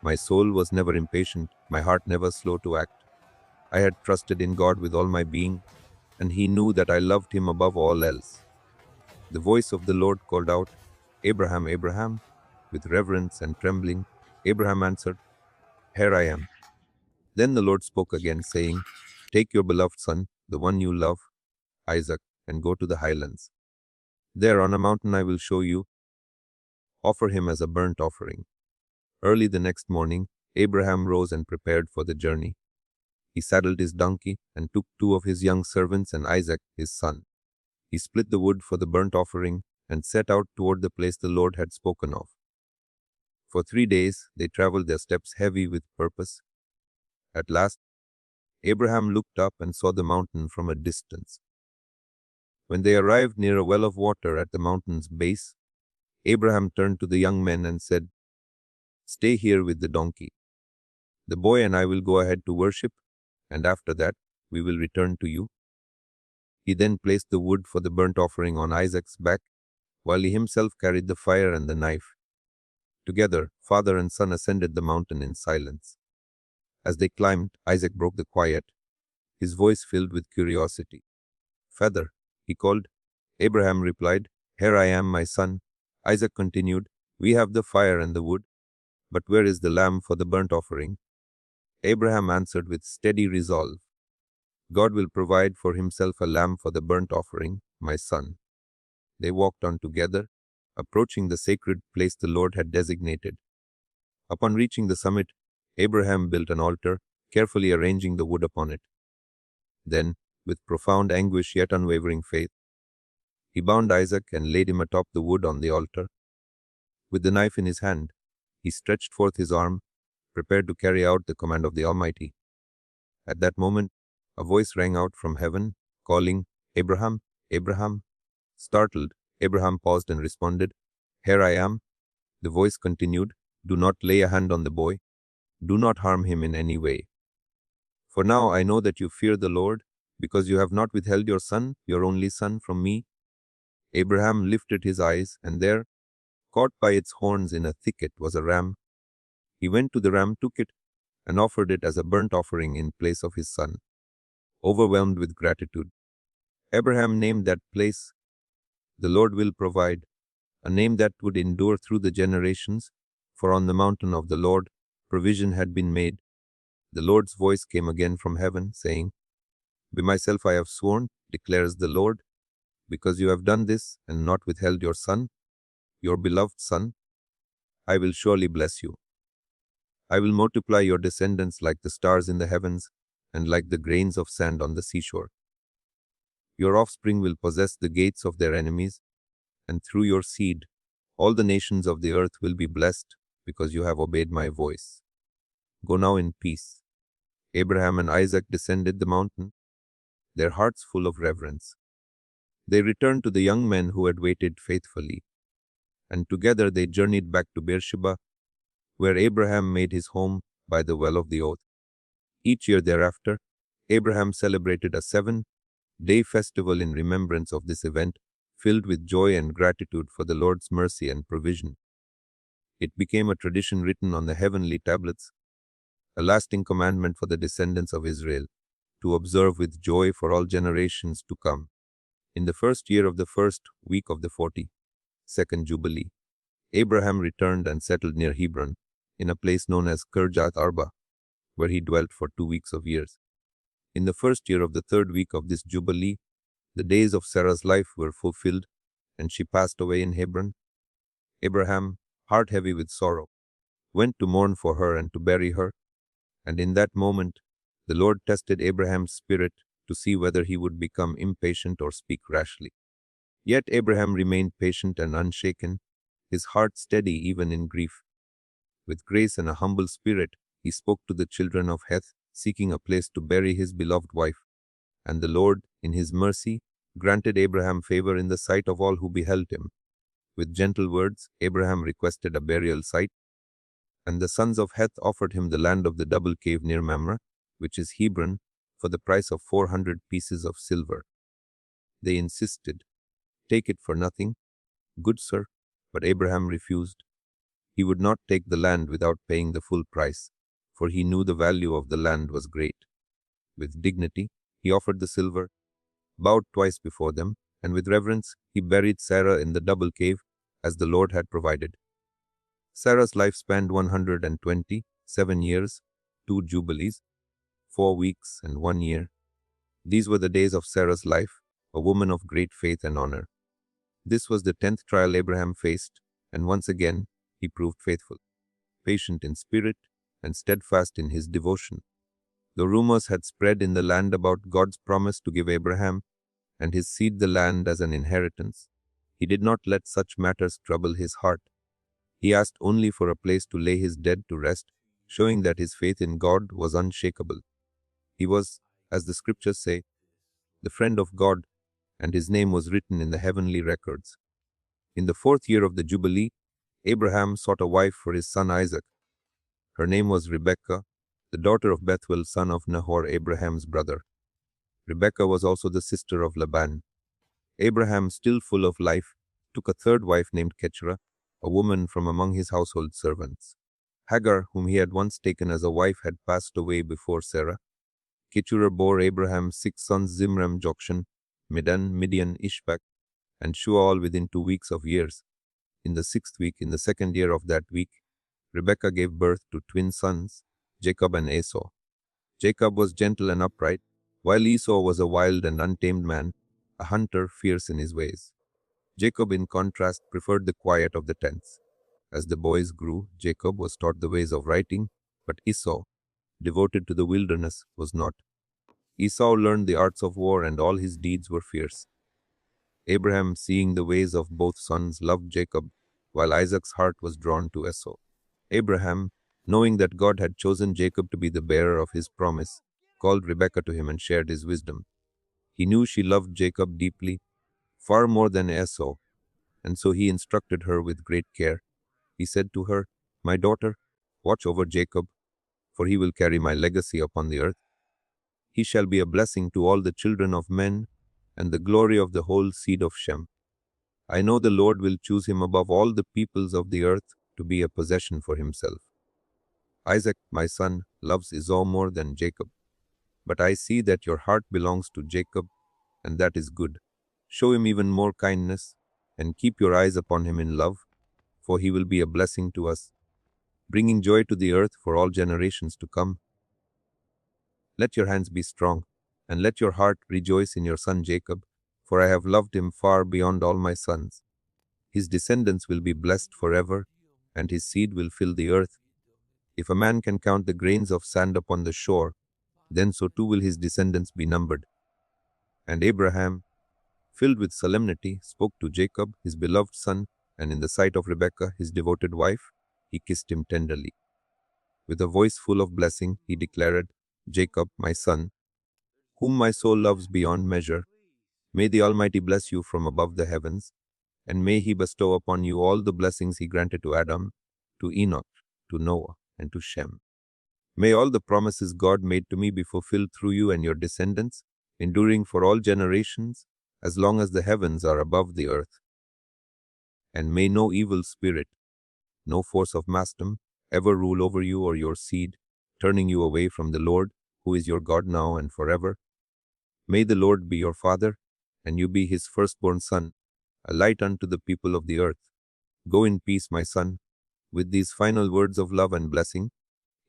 My soul was never impatient, my heart never slow to act. I had trusted in God with all my being, and he knew that I loved him above all else. The voice of the Lord called out, "Abraham, Abraham." With reverence and trembling, Abraham answered, "Here I am." Then the Lord spoke again, saying, "Take your beloved son, the one you love, Isaac, and go to the highlands. There on a mountain I will show you. Offer him as a burnt offering." Early the next morning, Abraham rose and prepared for the journey. He saddled his donkey and took 2 of his young servants and Isaac, his son. He split the wood for the burnt offering and set out toward the place the Lord had spoken of. For 3 days they traveled, their steps heavy with purpose. At last, Abraham looked up and saw the mountain from a distance. When they arrived near a well of water at the mountain's base, Abraham turned to the young men and said, "Stay here with the donkey. The boy and I will go ahead to worship, and after that we will return to you." He then placed the wood for the burnt offering on Isaac's back, while he himself carried the fire and the knife. Together, father and son ascended the mountain in silence. As they climbed, Isaac broke the quiet, his voice filled with curiosity. "Father," he called. Abraham replied, "Here I am, my son." Isaac continued, "We have the fire and the wood, but where is the lamb for the burnt offering?" Abraham answered with steady resolve, "God will provide for himself a lamb for the burnt offering, my son." They walked on together, approaching the sacred place the Lord had designated. Upon reaching the summit, Abraham built an altar, carefully arranging the wood upon it. Then, with profound anguish yet unwavering faith, he bound Isaac and laid him atop the wood on the altar. With the knife in his hand, he stretched forth his arm, prepared to carry out the command of the Almighty. At that moment, a voice rang out from heaven, calling, "Abraham, Abraham." Startled, Abraham paused and responded, "Here I am." The voice continued, Do not lay a hand on the boy. Do not harm him in any way. For now I know that you fear the Lord, because you have not withheld your son, your only son, from me." Abraham lifted his eyes, and there, caught by its horns in a thicket, was a ram. He went to the ram, took it, and offered it as a burnt offering in place of his son. Overwhelmed with gratitude, Abraham named that place, "The Lord will provide," a name that would endure through the generations, for on the mountain of the Lord provision had been made. The Lord's voice came again from heaven, saying, "By myself I have sworn, declares the Lord, because you have done this and not withheld your son, your beloved son, I will surely bless you. I will multiply your descendants like the stars in the heavens and like the grains of sand on the seashore. Your offspring will possess the gates of their enemies, and through your seed all the nations of the earth will be blessed, because you have obeyed my voice. Go now in peace." Abraham and Isaac descended the mountain, their hearts full of reverence. They returned to the young men who had waited faithfully, and together they journeyed back to Beersheba, where Abraham made his home by the well of the oath. Each year thereafter, Abraham celebrated a 7-day festival in remembrance of this event, filled with joy and gratitude for the Lord's mercy and provision. It became a tradition written on the heavenly tablets, a lasting commandment for the descendants of Israel, to observe with joy for all generations to come. In the first year of the first week of the 42nd Jubilee, Abraham returned and settled near Hebron, in a place known as Kirjath Arba, where he dwelt for 2 weeks of years. In the first year of the third week of this Jubilee, the days of Sarah's life were fulfilled, and she passed away in Hebron. Abraham, heart heavy with sorrow, went to mourn for her and to bury her, and in that moment the Lord tested Abraham's spirit to see whether he would become impatient or speak rashly. Yet Abraham remained patient and unshaken, his heart steady even in grief. With grace and a humble spirit, he spoke to the children of Heth, seeking a place to bury his beloved wife. And the Lord, in his mercy, granted Abraham favor in the sight of all who beheld him. With gentle words, Abraham requested a burial site, and the sons of Heth offered him the land of the double cave near Mamre, which is Hebron, for the price of 400 pieces of silver. They insisted, "Take it for nothing, good sir," but Abraham refused. He would not take the land without paying the full price, for he knew the value of the land was great. With dignity, he offered the silver, bowed twice before them, and with reverence, he buried Sarah in the double cave, as the Lord had provided. Sarah's life spanned 127 years, 2 jubilees, 4 weeks, and 1 year. These were the days of Sarah's life, a woman of great faith and honor. This was the 10th trial Abraham faced, and once again he proved faithful, patient in spirit, and steadfast in his devotion. The rumors had spread in the land about God's promise to give Abraham and his seed the land as an inheritance. He did not let such matters trouble his heart. He asked only for a place to lay his dead to rest, showing that his faith in God was unshakable. He was, as the scriptures say, the friend of God, and his name was written in the heavenly records. In the 4th year of the Jubilee, Abraham sought a wife for his son Isaac. Her name was Rebekah, the daughter of Bethuel, son of Nahor, Abraham's brother. Rebekah was also the sister of Laban. Abraham, still full of life, took a third wife named Keturah, a woman from among his household servants. Hagar, whom he had once taken as a wife, had passed away before Sarah. Keturah bore Abraham 6 sons: Zimram, Jokshan, Medan, Midian, Ishbak, and Shual within 2 weeks of years. In the 6th week, in the 2nd year of that week, Rebekah gave birth to twin sons, Jacob and Esau. Jacob was gentle and upright, while Esau was a wild and untamed man, a hunter fierce in his ways. Jacob, in contrast, preferred the quiet of the tents. As the boys grew, Jacob was taught the ways of writing, but Esau, devoted to the wilderness, was not. Esau learned the arts of war, and all his deeds were fierce. Abraham, seeing the ways of both sons, loved Jacob, while Isaac's heart was drawn to Esau. Abraham, knowing that God had chosen Jacob to be the bearer of his promise, called Rebekah to him and shared his wisdom. He knew she loved Jacob deeply, far more than Esau, and so he instructed her with great care. He said to her, My daughter, watch over Jacob, for he will carry my legacy upon the earth. He shall be a blessing to all the children of men, and the glory of the whole seed of Shem. I know the Lord will choose him above all the peoples of the earth to be a possession for himself. Isaac, my son, loves Esau more than Jacob. But I see that your heart belongs to Jacob, and that is good. Show him even more kindness, and keep your eyes upon him in love, for he will be a blessing to us, bringing joy to the earth for all generations to come. Let your hands be strong, and let your heart rejoice in your son Jacob, for I have loved him far beyond all my sons. His descendants will be blessed forever, and his seed will fill the earth. If a man can count the grains of sand upon the shore, then so too will his descendants be numbered. And Abraham, filled with solemnity, spoke to Jacob, his beloved son, and in the sight of Rebekah, his devoted wife, he kissed him tenderly. With a voice full of blessing, he declared, Jacob, my son, whom my soul loves beyond measure, may the Almighty bless you from above the heavens, and may he bestow upon you all the blessings he granted to Adam, to Enoch, to Noah, and to Shem. May all the promises God made to me be fulfilled through you and your descendants, enduring for all generations, as long as the heavens are above the earth. And may no evil spirit, no force of mastem, ever rule over you or your seed, turning you away from the Lord, who is your God now and forever. May the Lord be your father, and you be his firstborn son, a light unto the people of the earth. Go in peace, my son. With these final words of love and blessing,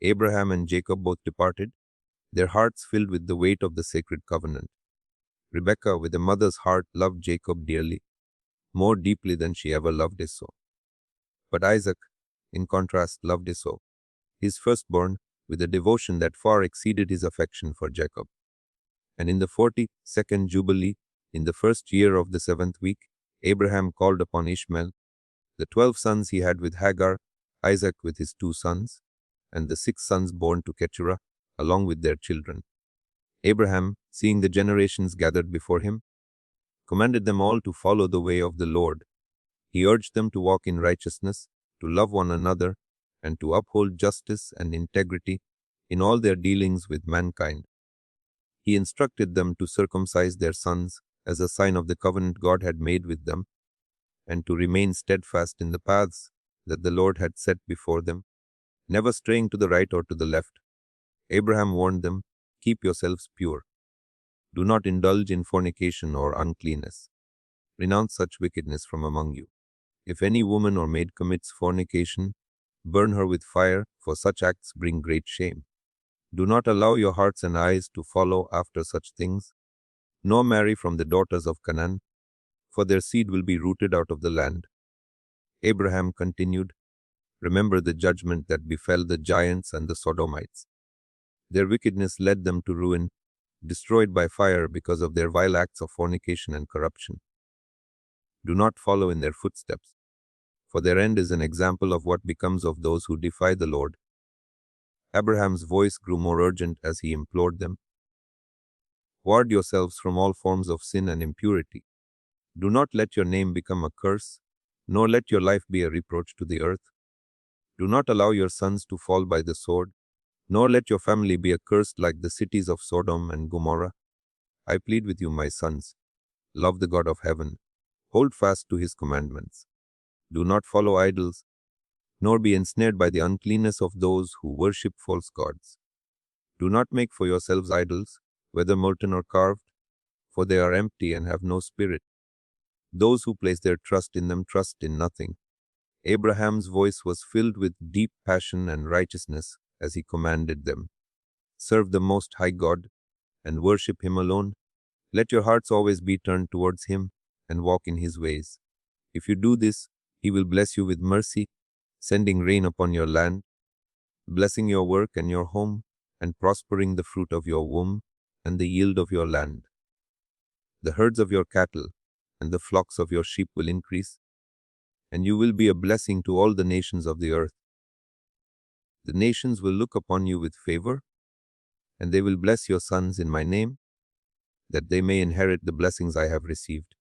Abraham and Jacob both departed, their hearts filled with the weight of the sacred covenant. Rebekah, with a mother's heart, loved Jacob dearly, more deeply than she ever loved Esau. But Isaac, in contrast, loved Esau, his firstborn, with a devotion that far exceeded his affection for Jacob. And in the 42nd Jubilee, in the first year of the 7th week, Abraham called upon Ishmael, the 12 sons he had with Hagar, Isaac with his 2 sons, and the 6 sons born to Keturah, along with their children. Abraham, seeing the generations gathered before him, commanded them all to follow the way of the Lord. He urged them to walk in righteousness, to love one another, and to uphold justice and integrity in all their dealings with mankind. He instructed them to circumcise their sons as a sign of the covenant God had made with them, and to remain steadfast in the paths that the Lord had set before them, never straying to the right or to the left. Abraham warned them, keep yourselves pure. Do not indulge in fornication or uncleanness. Renounce such wickedness from among you. If any woman or maid commits fornication, burn her with fire, for such acts bring great shame. Do not allow your hearts and eyes to follow after such things, nor marry from the daughters of Canaan, for their seed will be rooted out of the land. Abraham continued, remember the judgment that befell the giants and the Sodomites. Their wickedness led them to ruin, destroyed by fire because of their vile acts of fornication and corruption. Do not follow in their footsteps, for their end is an example of what becomes of those who defy the Lord. Abraham's voice grew more urgent as he implored them. Guard yourselves from all forms of sin and impurity. Do not let your name become a curse, nor let your life be a reproach to the earth. Do not allow your sons to fall by the sword, nor let your family be accursed like the cities of Sodom and Gomorrah. I plead with you, my sons, love the God of heaven, hold fast to his commandments. Do not follow idols, nor be ensnared by the uncleanness of those who worship false gods. Do not make for yourselves idols, whether molten or carved, for they are empty and have no spirit. Those who place their trust in them trust in nothing. Abraham's voice was filled with deep passion and righteousness as he commanded them. Serve the Most High God and worship him alone. Let your hearts always be turned towards him and walk in his ways. If you do this, he will bless you with mercy, sending rain upon your land, blessing your work and your home, and prospering the fruit of your womb and the yield of your land. The herds of your cattle and the flocks of your sheep will increase, and you will be a blessing to all the nations of the earth. The nations will look upon you with favor, and they will bless your sons in my name, that they may inherit the blessings I have received.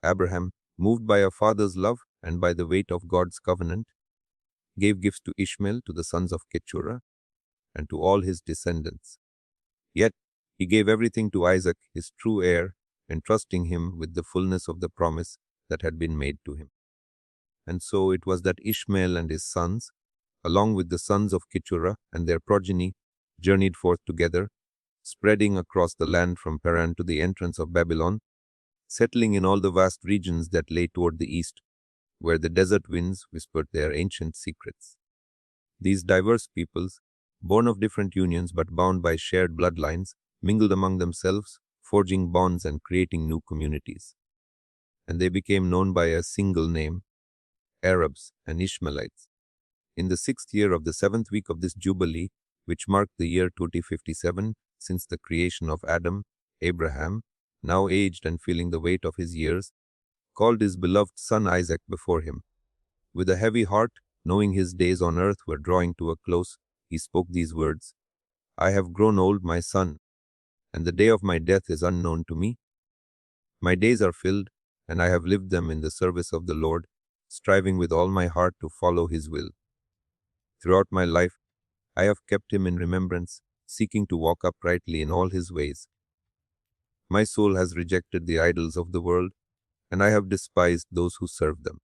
Abraham, moved by a father's love and by the weight of God's covenant, gave gifts to Ishmael, to the sons of Keturah, and to all his descendants. Yet he gave everything to Isaac, his true heir, entrusting him with the fullness of the promise that had been made to him. And so it was that Ishmael and his sons, along with the sons of Keturah and their progeny, journeyed forth together, spreading across the land from Paran to the entrance of Babylon, settling in all the vast regions that lay toward the east, where the desert winds whispered their ancient secrets. These diverse peoples, born of different unions but bound by shared bloodlines, mingled among themselves, forging bonds and creating new communities. And they became known by a single name, Arabs and Ishmaelites. In the 6th year of the 7th week of this Jubilee, which marked the year 2057 since the creation of Adam, Abraham, now aged and feeling the weight of his years, called his beloved son Isaac before him. With a heavy heart, knowing his days on earth were drawing to a close, he spoke these words, "I have grown old, my son, and the day of my death is unknown to me. My days are filled, and I have lived them in the service of the Lord, striving with all my heart to follow his will. Throughout my life, I have kept him in remembrance, seeking to walk uprightly in all his ways. My soul has rejected the idols of the world, and I have despised those who serve them.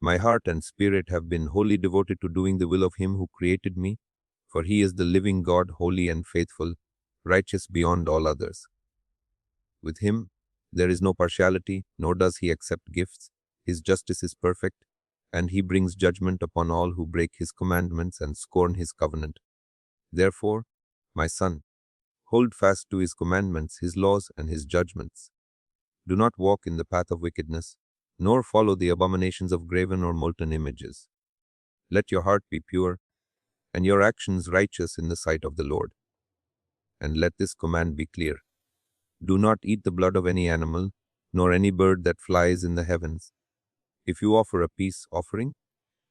My heart and spirit have been wholly devoted to doing the will of him who created me, for he is the living God, holy and faithful, righteous beyond all others. With him, there is no partiality, nor does he accept gifts. His justice is perfect, and he brings judgment upon all who break his commandments and scorn his covenant. Therefore, my son, hold fast to his commandments, his laws, and his judgments. Do not walk in the path of wickedness, nor follow the abominations of graven or molten images. Let your heart be pure, and your actions righteous in the sight of the Lord. And let this command be clear. Do not eat the blood of any animal, nor any bird that flies in the heavens. If you offer a peace offering,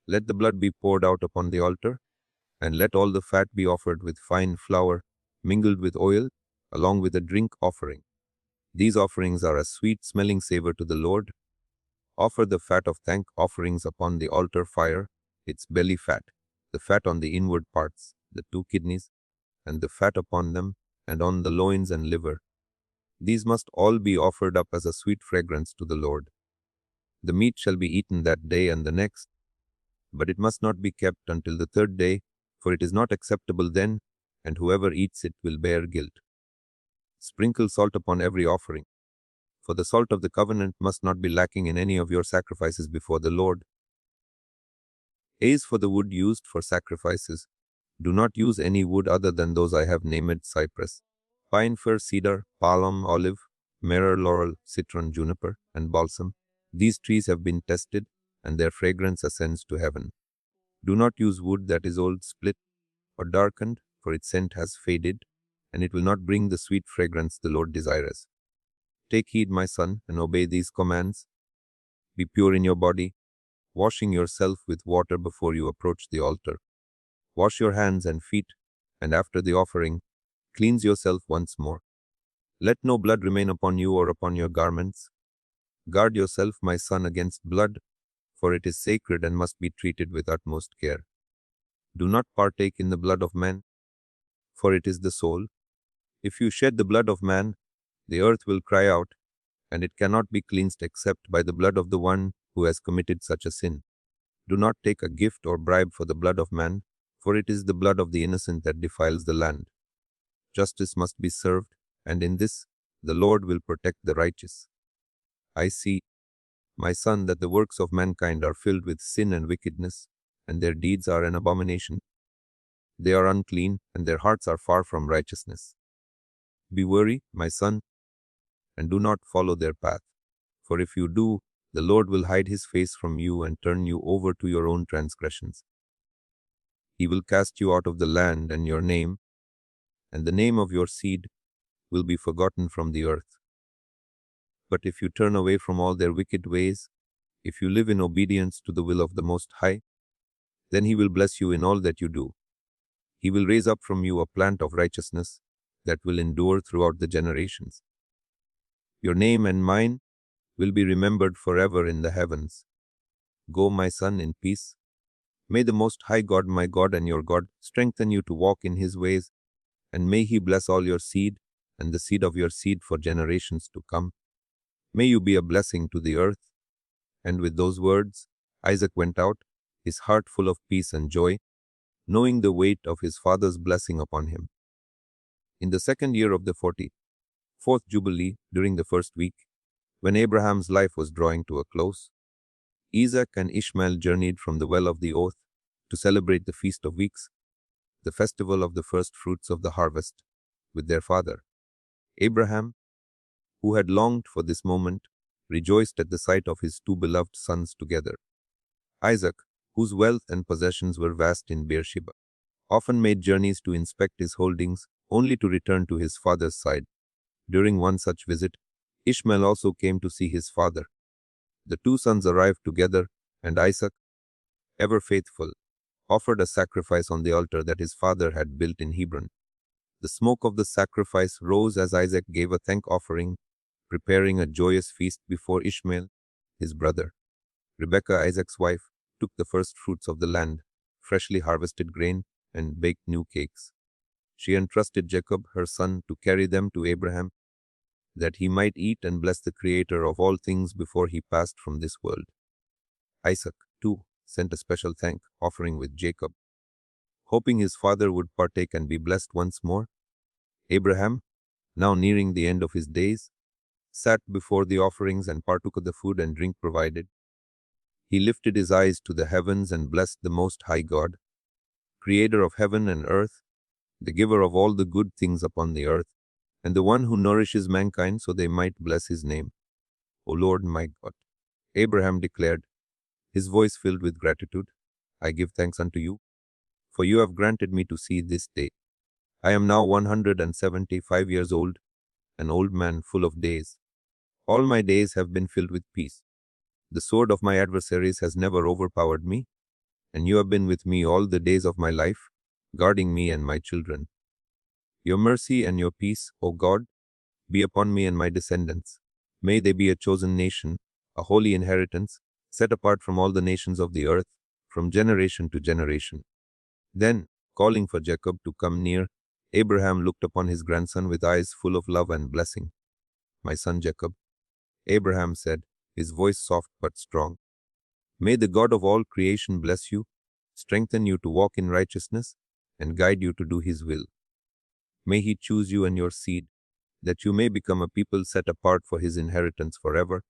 let the blood be poured out upon the altar, and let all the fat be offered with fine flour, mingled with oil, along with a drink offering. These offerings are a sweet-smelling savor to the Lord. Offer the fat of thank offerings upon the altar fire, its belly fat, the fat on the inward parts, the 2 kidneys, and the fat upon them, and on the loins and liver. These must all be offered up as a sweet fragrance to the Lord. The meat shall be eaten that day and the next, but it must not be kept until the 3rd day, for it is not acceptable then, and whoever eats it will bear guilt. Sprinkle salt upon every offering, for the salt of the covenant must not be lacking in any of your sacrifices before the Lord. As for the wood used for sacrifices, do not use any wood other than those I have named: cypress, pine, fir, cedar, palm, olive, myrrh, laurel, citron, juniper, and balsam. These trees have been tested, and their fragrance ascends to heaven. Do not use wood that is old, split, or darkened, for its scent has faded, and it will not bring the sweet fragrance the Lord desires. Take heed, my son, and obey these commands. Be pure in your body, washing yourself with water before you approach the altar. Wash your hands and feet, and after the offering, cleanse yourself once more. Let no blood remain upon you or upon your garments. Guard yourself, my son, against blood, for it is sacred and must be treated with utmost care. Do not partake in the blood of man, for it is the soul. If you shed the blood of man, the earth will cry out, and it cannot be cleansed except by the blood of the one who has committed such a sin. Do not take a gift or bribe for the blood of man, for it is the blood of the innocent that defiles the land. Justice must be served, and in this the Lord will protect the righteous. I see, my son, that the works of mankind are filled with sin and wickedness, and their deeds are an abomination. They are unclean, and their hearts are far from righteousness. Be wary, my son, and do not follow their path, for if you do, the Lord will hide his face from you and turn you over to your own transgressions. He will cast you out of the land, and your name, and the name of your seed, will be forgotten from the earth. But if you turn away from all their wicked ways, if you live in obedience to the will of the Most High, then he will bless you in all that you do. He will raise up from you a plant of righteousness that will endure throughout the generations. Your name and mine will be remembered forever in the heavens. Go, my son, in peace. May the Most High God, my God and your God, strengthen you to walk in his ways, and may he bless all your seed and the seed of your seed for generations to come. May you be a blessing to the earth. And with those words, Isaac went out, his heart full of peace and joy, knowing the weight of his father's blessing upon him. In the second year of the 44th Jubilee, during the first week, when Abraham's life was drawing to a close, Isaac and Ishmael journeyed from the well of the oath to celebrate the Feast of Weeks, the festival of the first fruits of the harvest, with their father. Abraham, who had longed for this moment, rejoiced at the sight of his two beloved sons together. Isaac, whose wealth and possessions were vast in Beersheba, often made journeys to inspect his holdings, only to return to his father's side. During one such visit, Ishmael also came to see his father. The two sons arrived together, and Isaac, ever faithful, offered a sacrifice on the altar that his father had built in Hebron. The smoke of the sacrifice rose as Isaac gave a thank offering, preparing a joyous feast before Ishmael, his brother. Rebekah, Isaac's wife, took the first fruits of the land, freshly harvested grain, and baked new cakes. She entrusted Jacob, her son, to carry them to Abraham, that he might eat and bless the Creator of all things before he passed from this world. Isaac, too, sent a special thank offering with Jacob, hoping his father would partake and be blessed once more. Abraham, now nearing the end of his days, sat before the offerings and partook of the food and drink provided. He lifted his eyes to the heavens and blessed the Most High God, Creator of heaven and earth, the giver of all the good things upon the earth, and the one who nourishes mankind so they might bless his name. O Lord my God, Abraham declared, his voice filled with gratitude, I give thanks unto you, for you have granted me to see this day. I am now 175 years old, an old man full of days. All my days have been filled with peace. The sword of my adversaries has never overpowered me, and you have been with me all the days of my life, guarding me and my children. Your mercy and your peace, O God, be upon me and my descendants. May they be a chosen nation, a holy inheritance, set apart from all the nations of the earth, from generation to generation. Then, calling for Jacob to come near, Abraham looked upon his grandson with eyes full of love and blessing. My son Jacob, Abraham said, his voice soft but strong, may the God of all creation bless you, strengthen you to walk in righteousness, and guide you to do his will. May he choose you and your seed, that you may become a people set apart for his inheritance forever.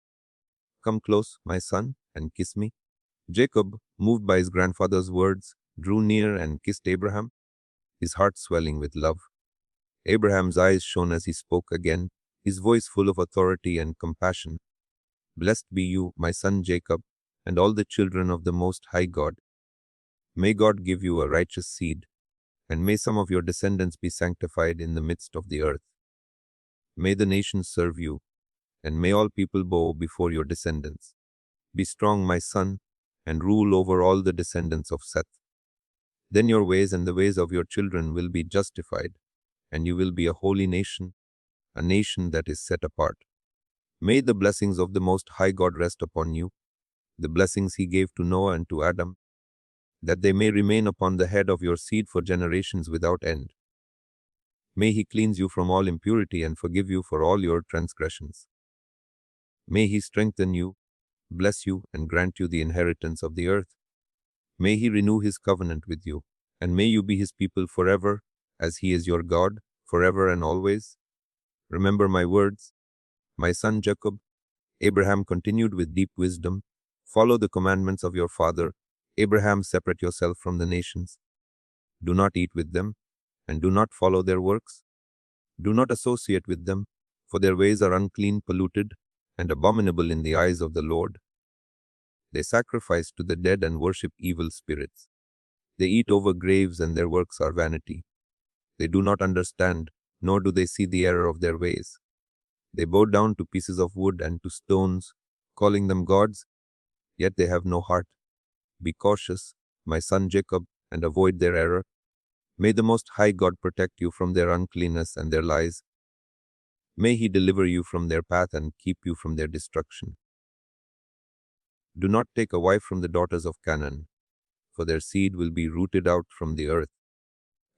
Come close, my son, and kiss me. Jacob, moved by his grandfather's words, drew near and kissed Abraham, his heart swelling with love. Abraham's eyes shone as he spoke again, his voice full of authority and compassion. Blessed be you, my son Jacob, and all the children of the Most High God. May God give you a righteous seed, and may some of your descendants be sanctified in the midst of the earth. May the nations serve you, and may all people bow before your descendants. Be strong, my son, and rule over all the descendants of Seth. Then your ways and the ways of your children will be justified, and you will be a holy nation, a nation that is set apart. May the blessings of the Most High God rest upon you, the blessings he gave to Noah and to Adam, that they may remain upon the head of your seed for generations without end. May he cleanse you from all impurity and forgive you for all your transgressions. May he strengthen you, bless you, and grant you the inheritance of the earth. May he renew his covenant with you, and may you be his people forever, as he is your God, forever and always. Remember my words, my son Jacob. Abraham continued with deep wisdom. Follow the commandments of your father. Abraham, separate yourself from the nations. Do not eat with them, and do not follow their works. Do not associate with them, for their ways are unclean, polluted, and abominable in the eyes of the Lord. They sacrifice to the dead and worship evil spirits. They eat over graves, and their works are vanity. They do not understand, nor do they see the error of their ways. They bow down to pieces of wood and to stones, calling them gods, yet they have no heart. Be cautious, my son Jacob, and avoid their error. May the Most High God protect you from their uncleanness and their lies. May he deliver you from their path and keep you from their destruction. Do not take a wife from the daughters of Canaan, for their seed will be rooted out from the earth.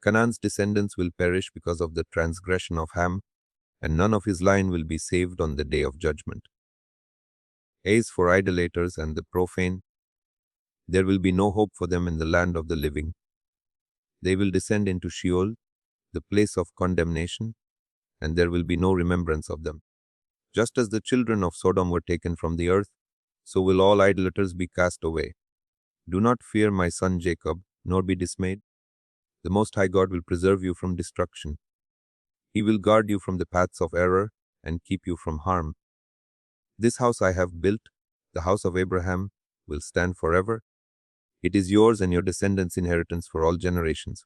Canaan's descendants will perish because of the transgression of Ham, and none of his line will be saved on the day of judgment. As for idolaters and the profane, there will be no hope for them in the land of the living. They will descend into Sheol, the place of condemnation, and there will be no remembrance of them. Just as the children of Sodom were taken from the earth, so will all idolaters be cast away. Do not fear, my son Jacob, nor be dismayed. The Most High God will preserve you from destruction. He will guard you from the paths of error and keep you from harm. This house I have built, the house of Abraham, will stand forever. It is yours and your descendants' inheritance for all generations.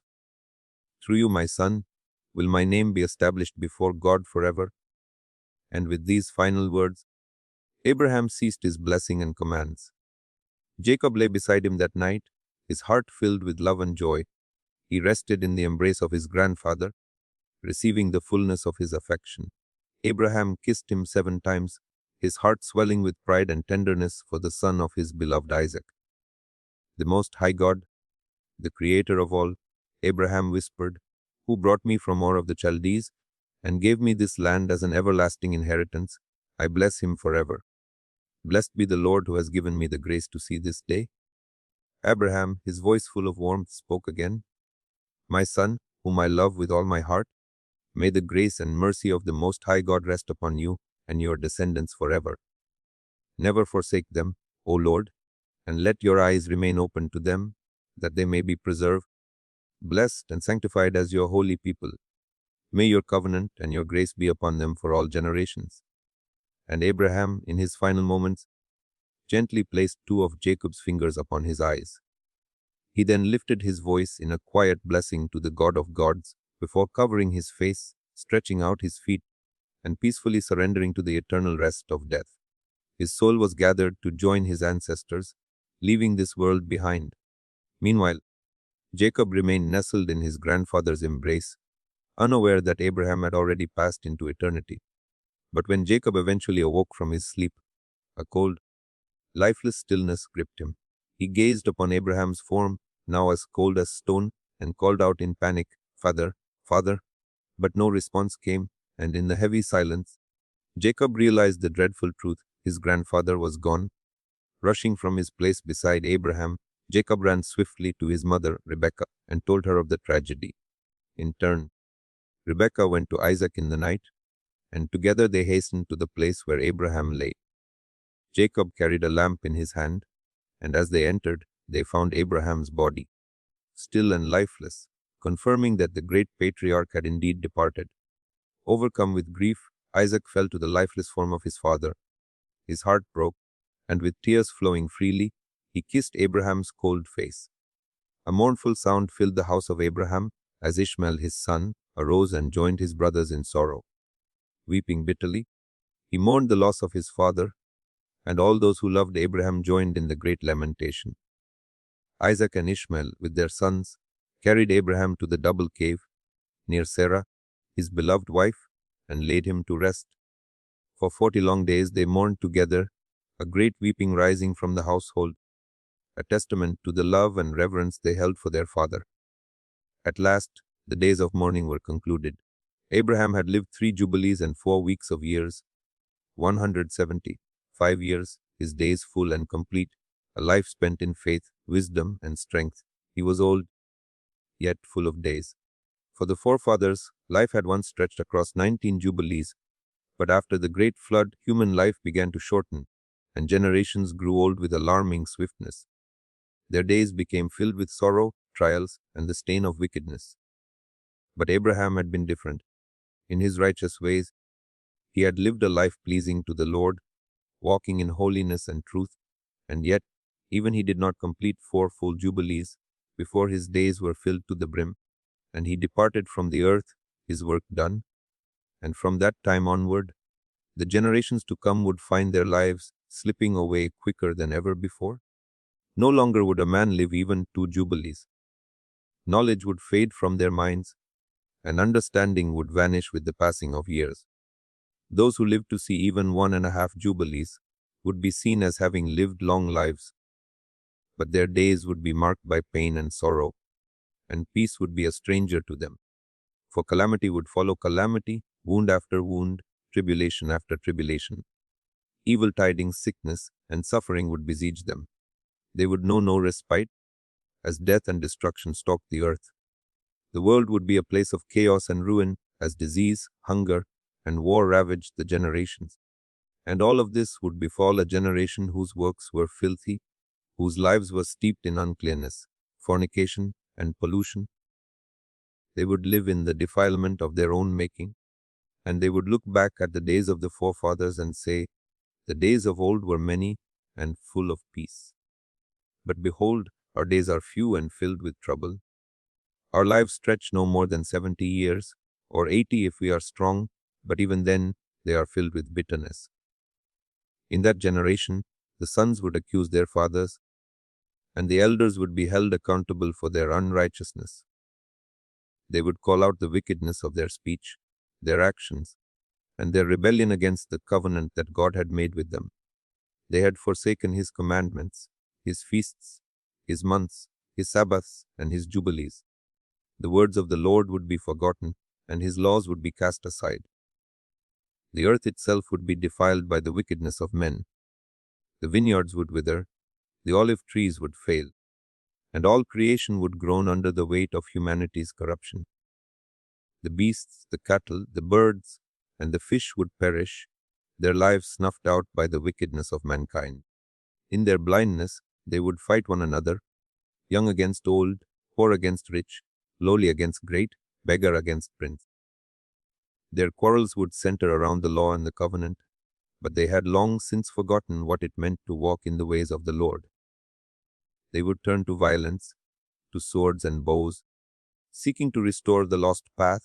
Through you, my son, will my name be established before God forever. And with these final words, Abraham ceased his blessing and commands. Jacob lay beside him that night, his heart filled with love and joy. He rested in the embrace of his grandfather, receiving the fullness of his affection. Abraham kissed him 7 times, his heart swelling with pride and tenderness for the son of his beloved Isaac. The Most High God, the Creator of all, Abraham whispered, who brought me from Ur of the Chaldees and gave me this land as an everlasting inheritance, I bless him forever. Blessed be the Lord who has given me the grace to see this day. Abraham, his voice full of warmth, spoke again. My son, whom I love with all my heart, may the grace and mercy of the Most High God rest upon you and your descendants forever. Never forsake them, O Lord, and let your eyes remain open to them, that they may be preserved, blessed and sanctified as your holy people. May your covenant and your grace be upon them for all generations. And Abraham, in his final moments, gently placed 2 of Jacob's fingers upon his eyes. He then lifted his voice in a quiet blessing to the God of gods before covering his face, stretching out his feet, and peacefully surrendering to the eternal rest of death. His soul was gathered to join his ancestors, leaving this world behind. Meanwhile, Jacob remained nestled in his grandfather's embrace, unaware that Abraham had already passed into eternity. But when Jacob eventually awoke from his sleep, a cold, lifeless stillness gripped him. He gazed upon Abraham's form, now as cold as stone, and called out in panic, "Father, Father!" But no response came, and in the heavy silence, Jacob realized the dreadful truth. His grandfather was gone. Rushing from his place beside Abraham, Jacob ran swiftly to his mother, Rebekah, and told her of the tragedy. In turn, Rebekah went to Isaac in the night, and together they hastened to the place where Abraham lay. Jacob carried a lamp in his hand, and as they entered, they found Abraham's body, still and lifeless, confirming that the great patriarch had indeed departed. Overcome with grief, Isaac fell to the lifeless form of his father. His heart broke, and with tears flowing freely, he kissed Abraham's cold face. A mournful sound filled the house of Abraham as Ishmael, his son, arose and joined his brothers in sorrow. Weeping bitterly, he mourned the loss of his father, and all those who loved Abraham joined in the great lamentation. Isaac and Ishmael, with their sons, carried Abraham to the double cave near Sarah, his beloved wife, and laid him to rest. For 40 long days they mourned together, a great weeping rising from the household, a testament to the love and reverence they held for their father. At last, the days of mourning were concluded. Abraham had lived 3 jubilees and 4 weeks of years, 175 years, his days full and complete, a life spent in faith, wisdom, and strength. He was old, yet full of days. For the forefathers, life had once stretched across 19 jubilees, but after the great flood, human life began to shorten, and generations grew old with alarming swiftness. Their days became filled with sorrow, trials, and the stain of wickedness. But Abraham had been different. In his righteous ways, he had lived a life pleasing to the Lord, walking in holiness and truth, and yet, even he did not complete 4 full jubilees before his days were filled to the brim, and he departed from the earth, his work done. And from that time onward, the generations to come would find their lives slipping away quicker than ever before. No longer would a man live even 2 jubilees. Knowledge would fade from their minds, and understanding would vanish with the passing of years. Those who lived to see even 1.5 jubilees would be seen as having lived long lives. but their days would be marked by pain and sorrow, and peace would be a stranger to them. For calamity would follow calamity, wound after wound, tribulation after tribulation. Evil tidings, sickness, and suffering would besiege them. They would know no respite, as death and destruction stalked the earth. The world would be a place of chaos and ruin, as disease, hunger, and war ravaged the generations. And all of this would befall a generation whose works were filthy, whose lives were steeped in uncleanness, fornication, and pollution. They would live in the defilement of their own making, and they would look back at the days of the forefathers and say, "The days of old were many and full of peace. But behold, our days are few and filled with trouble. Our lives stretch no more than 70 years, or 80 if we are strong, but even then they are filled with bitterness." In that generation, the sons would accuse their fathers, and the elders would be held accountable for their unrighteousness. They would call out the wickedness of their speech, their actions, and their rebellion against the covenant that God had made with them. They had forsaken His commandments, His feasts, His months, His Sabbaths, and His Jubilees. The words of the Lord would be forgotten, and His laws would be cast aside. The earth itself would be defiled by the wickedness of men. The vineyards would wither, the olive trees would fail, and all creation would groan under the weight of humanity's corruption. The beasts, the cattle, the birds, and the fish would perish, their lives snuffed out by the wickedness of mankind. In their blindness, they would fight one another, young against old, poor against rich, lowly against great, beggar against prince. Their quarrels would center around the law and the covenant, but they had long since forgotten what it meant to walk in the ways of the Lord. They would turn to violence, to swords and bows, seeking to restore the lost path,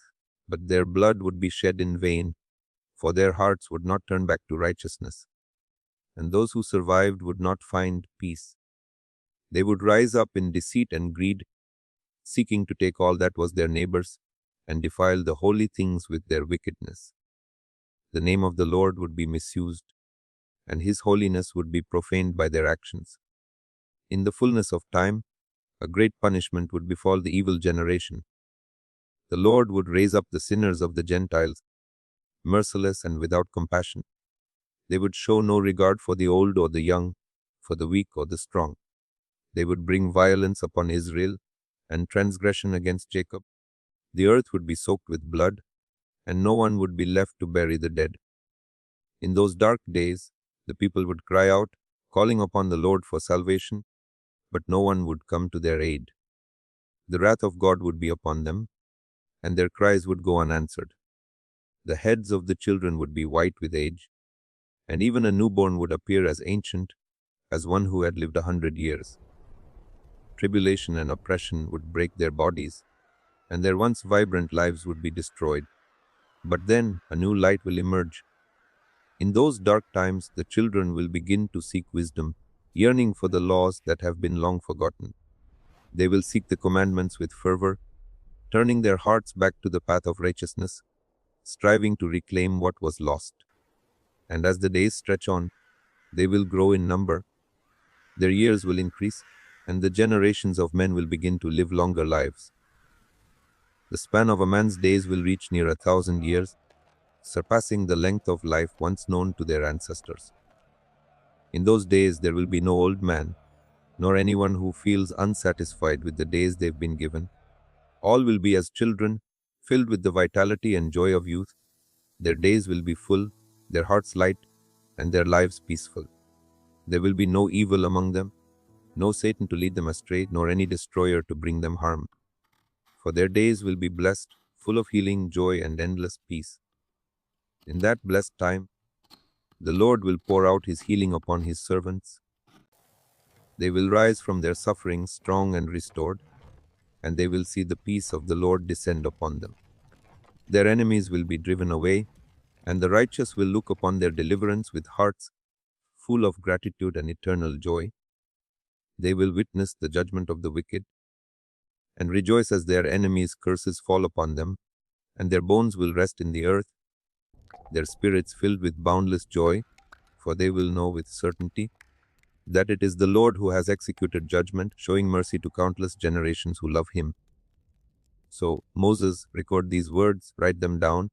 but their blood would be shed in vain, for their hearts would not turn back to righteousness, and those who survived would not find peace. They would rise up in deceit and greed, seeking to take all that was their neighbor's, and defile the holy things with their wickedness. The name of the Lord would be misused, and His holiness would be profaned by their actions. In the fullness of time, a great punishment would befall the evil generation. The Lord would raise up the sinners of the Gentiles, merciless and without compassion. They would show no regard for the old or the young, for the weak or the strong. They would bring violence upon Israel and transgression against Jacob. The earth would be soaked with blood, and no one would be left to bury the dead. In those dark days, the people would cry out, calling upon the Lord for salvation, but no one would come to their aid. The wrath of God would be upon them, and their cries would go unanswered. The heads of the children would be white with age, and even a newborn would appear as ancient as one who had lived 100 years. Tribulation and oppression would break their bodies, and their once vibrant lives would be destroyed. But then a new light will emerge. In those dark times, the children will begin to seek wisdom, yearning for the laws that have been long forgotten. They will seek the commandments with fervor, turning their hearts back to the path of righteousness, striving to reclaim what was lost. And as the days stretch on, they will grow in number, their years will increase, and the generations of men will begin to live longer lives. The span of a man's days will reach near 1,000 years, surpassing the length of life once known to their ancestors. In those days there will be no old man, nor anyone who feels unsatisfied with the days they've been given. All will be as children, filled with the vitality and joy of youth. Their days will be full, their hearts light, and their lives peaceful. There will be no evil among them, no Satan to lead them astray, nor any destroyer to bring them harm. For their days will be blessed, full of healing, joy, and endless peace. In that blessed time, the Lord will pour out His healing upon His servants. They will rise from their suffering strong and restored, and they will see the peace of the Lord descend upon them. Their enemies will be driven away, and the righteous will look upon their deliverance with hearts full of gratitude and eternal joy. They will witness the judgment of the wicked, and rejoice as their enemies' curses fall upon them, and their bones will rest in the earth, their spirits filled with boundless joy, for they will know with certainty that it is the Lord who has executed judgment, showing mercy to countless generations who love him. So Moses record these words, write them down,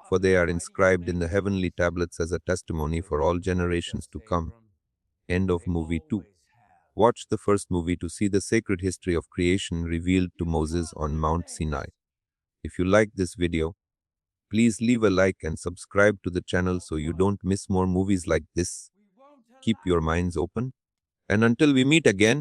for they are inscribed in the heavenly tablets as a testimony for all generations to come. End of movie 2. Watch the first movie to see the sacred history of creation revealed to Moses on Mount Sinai. If you like this video, please leave a like and subscribe to the channel so you don't miss more movies like this. Keep your minds open. And until we meet again,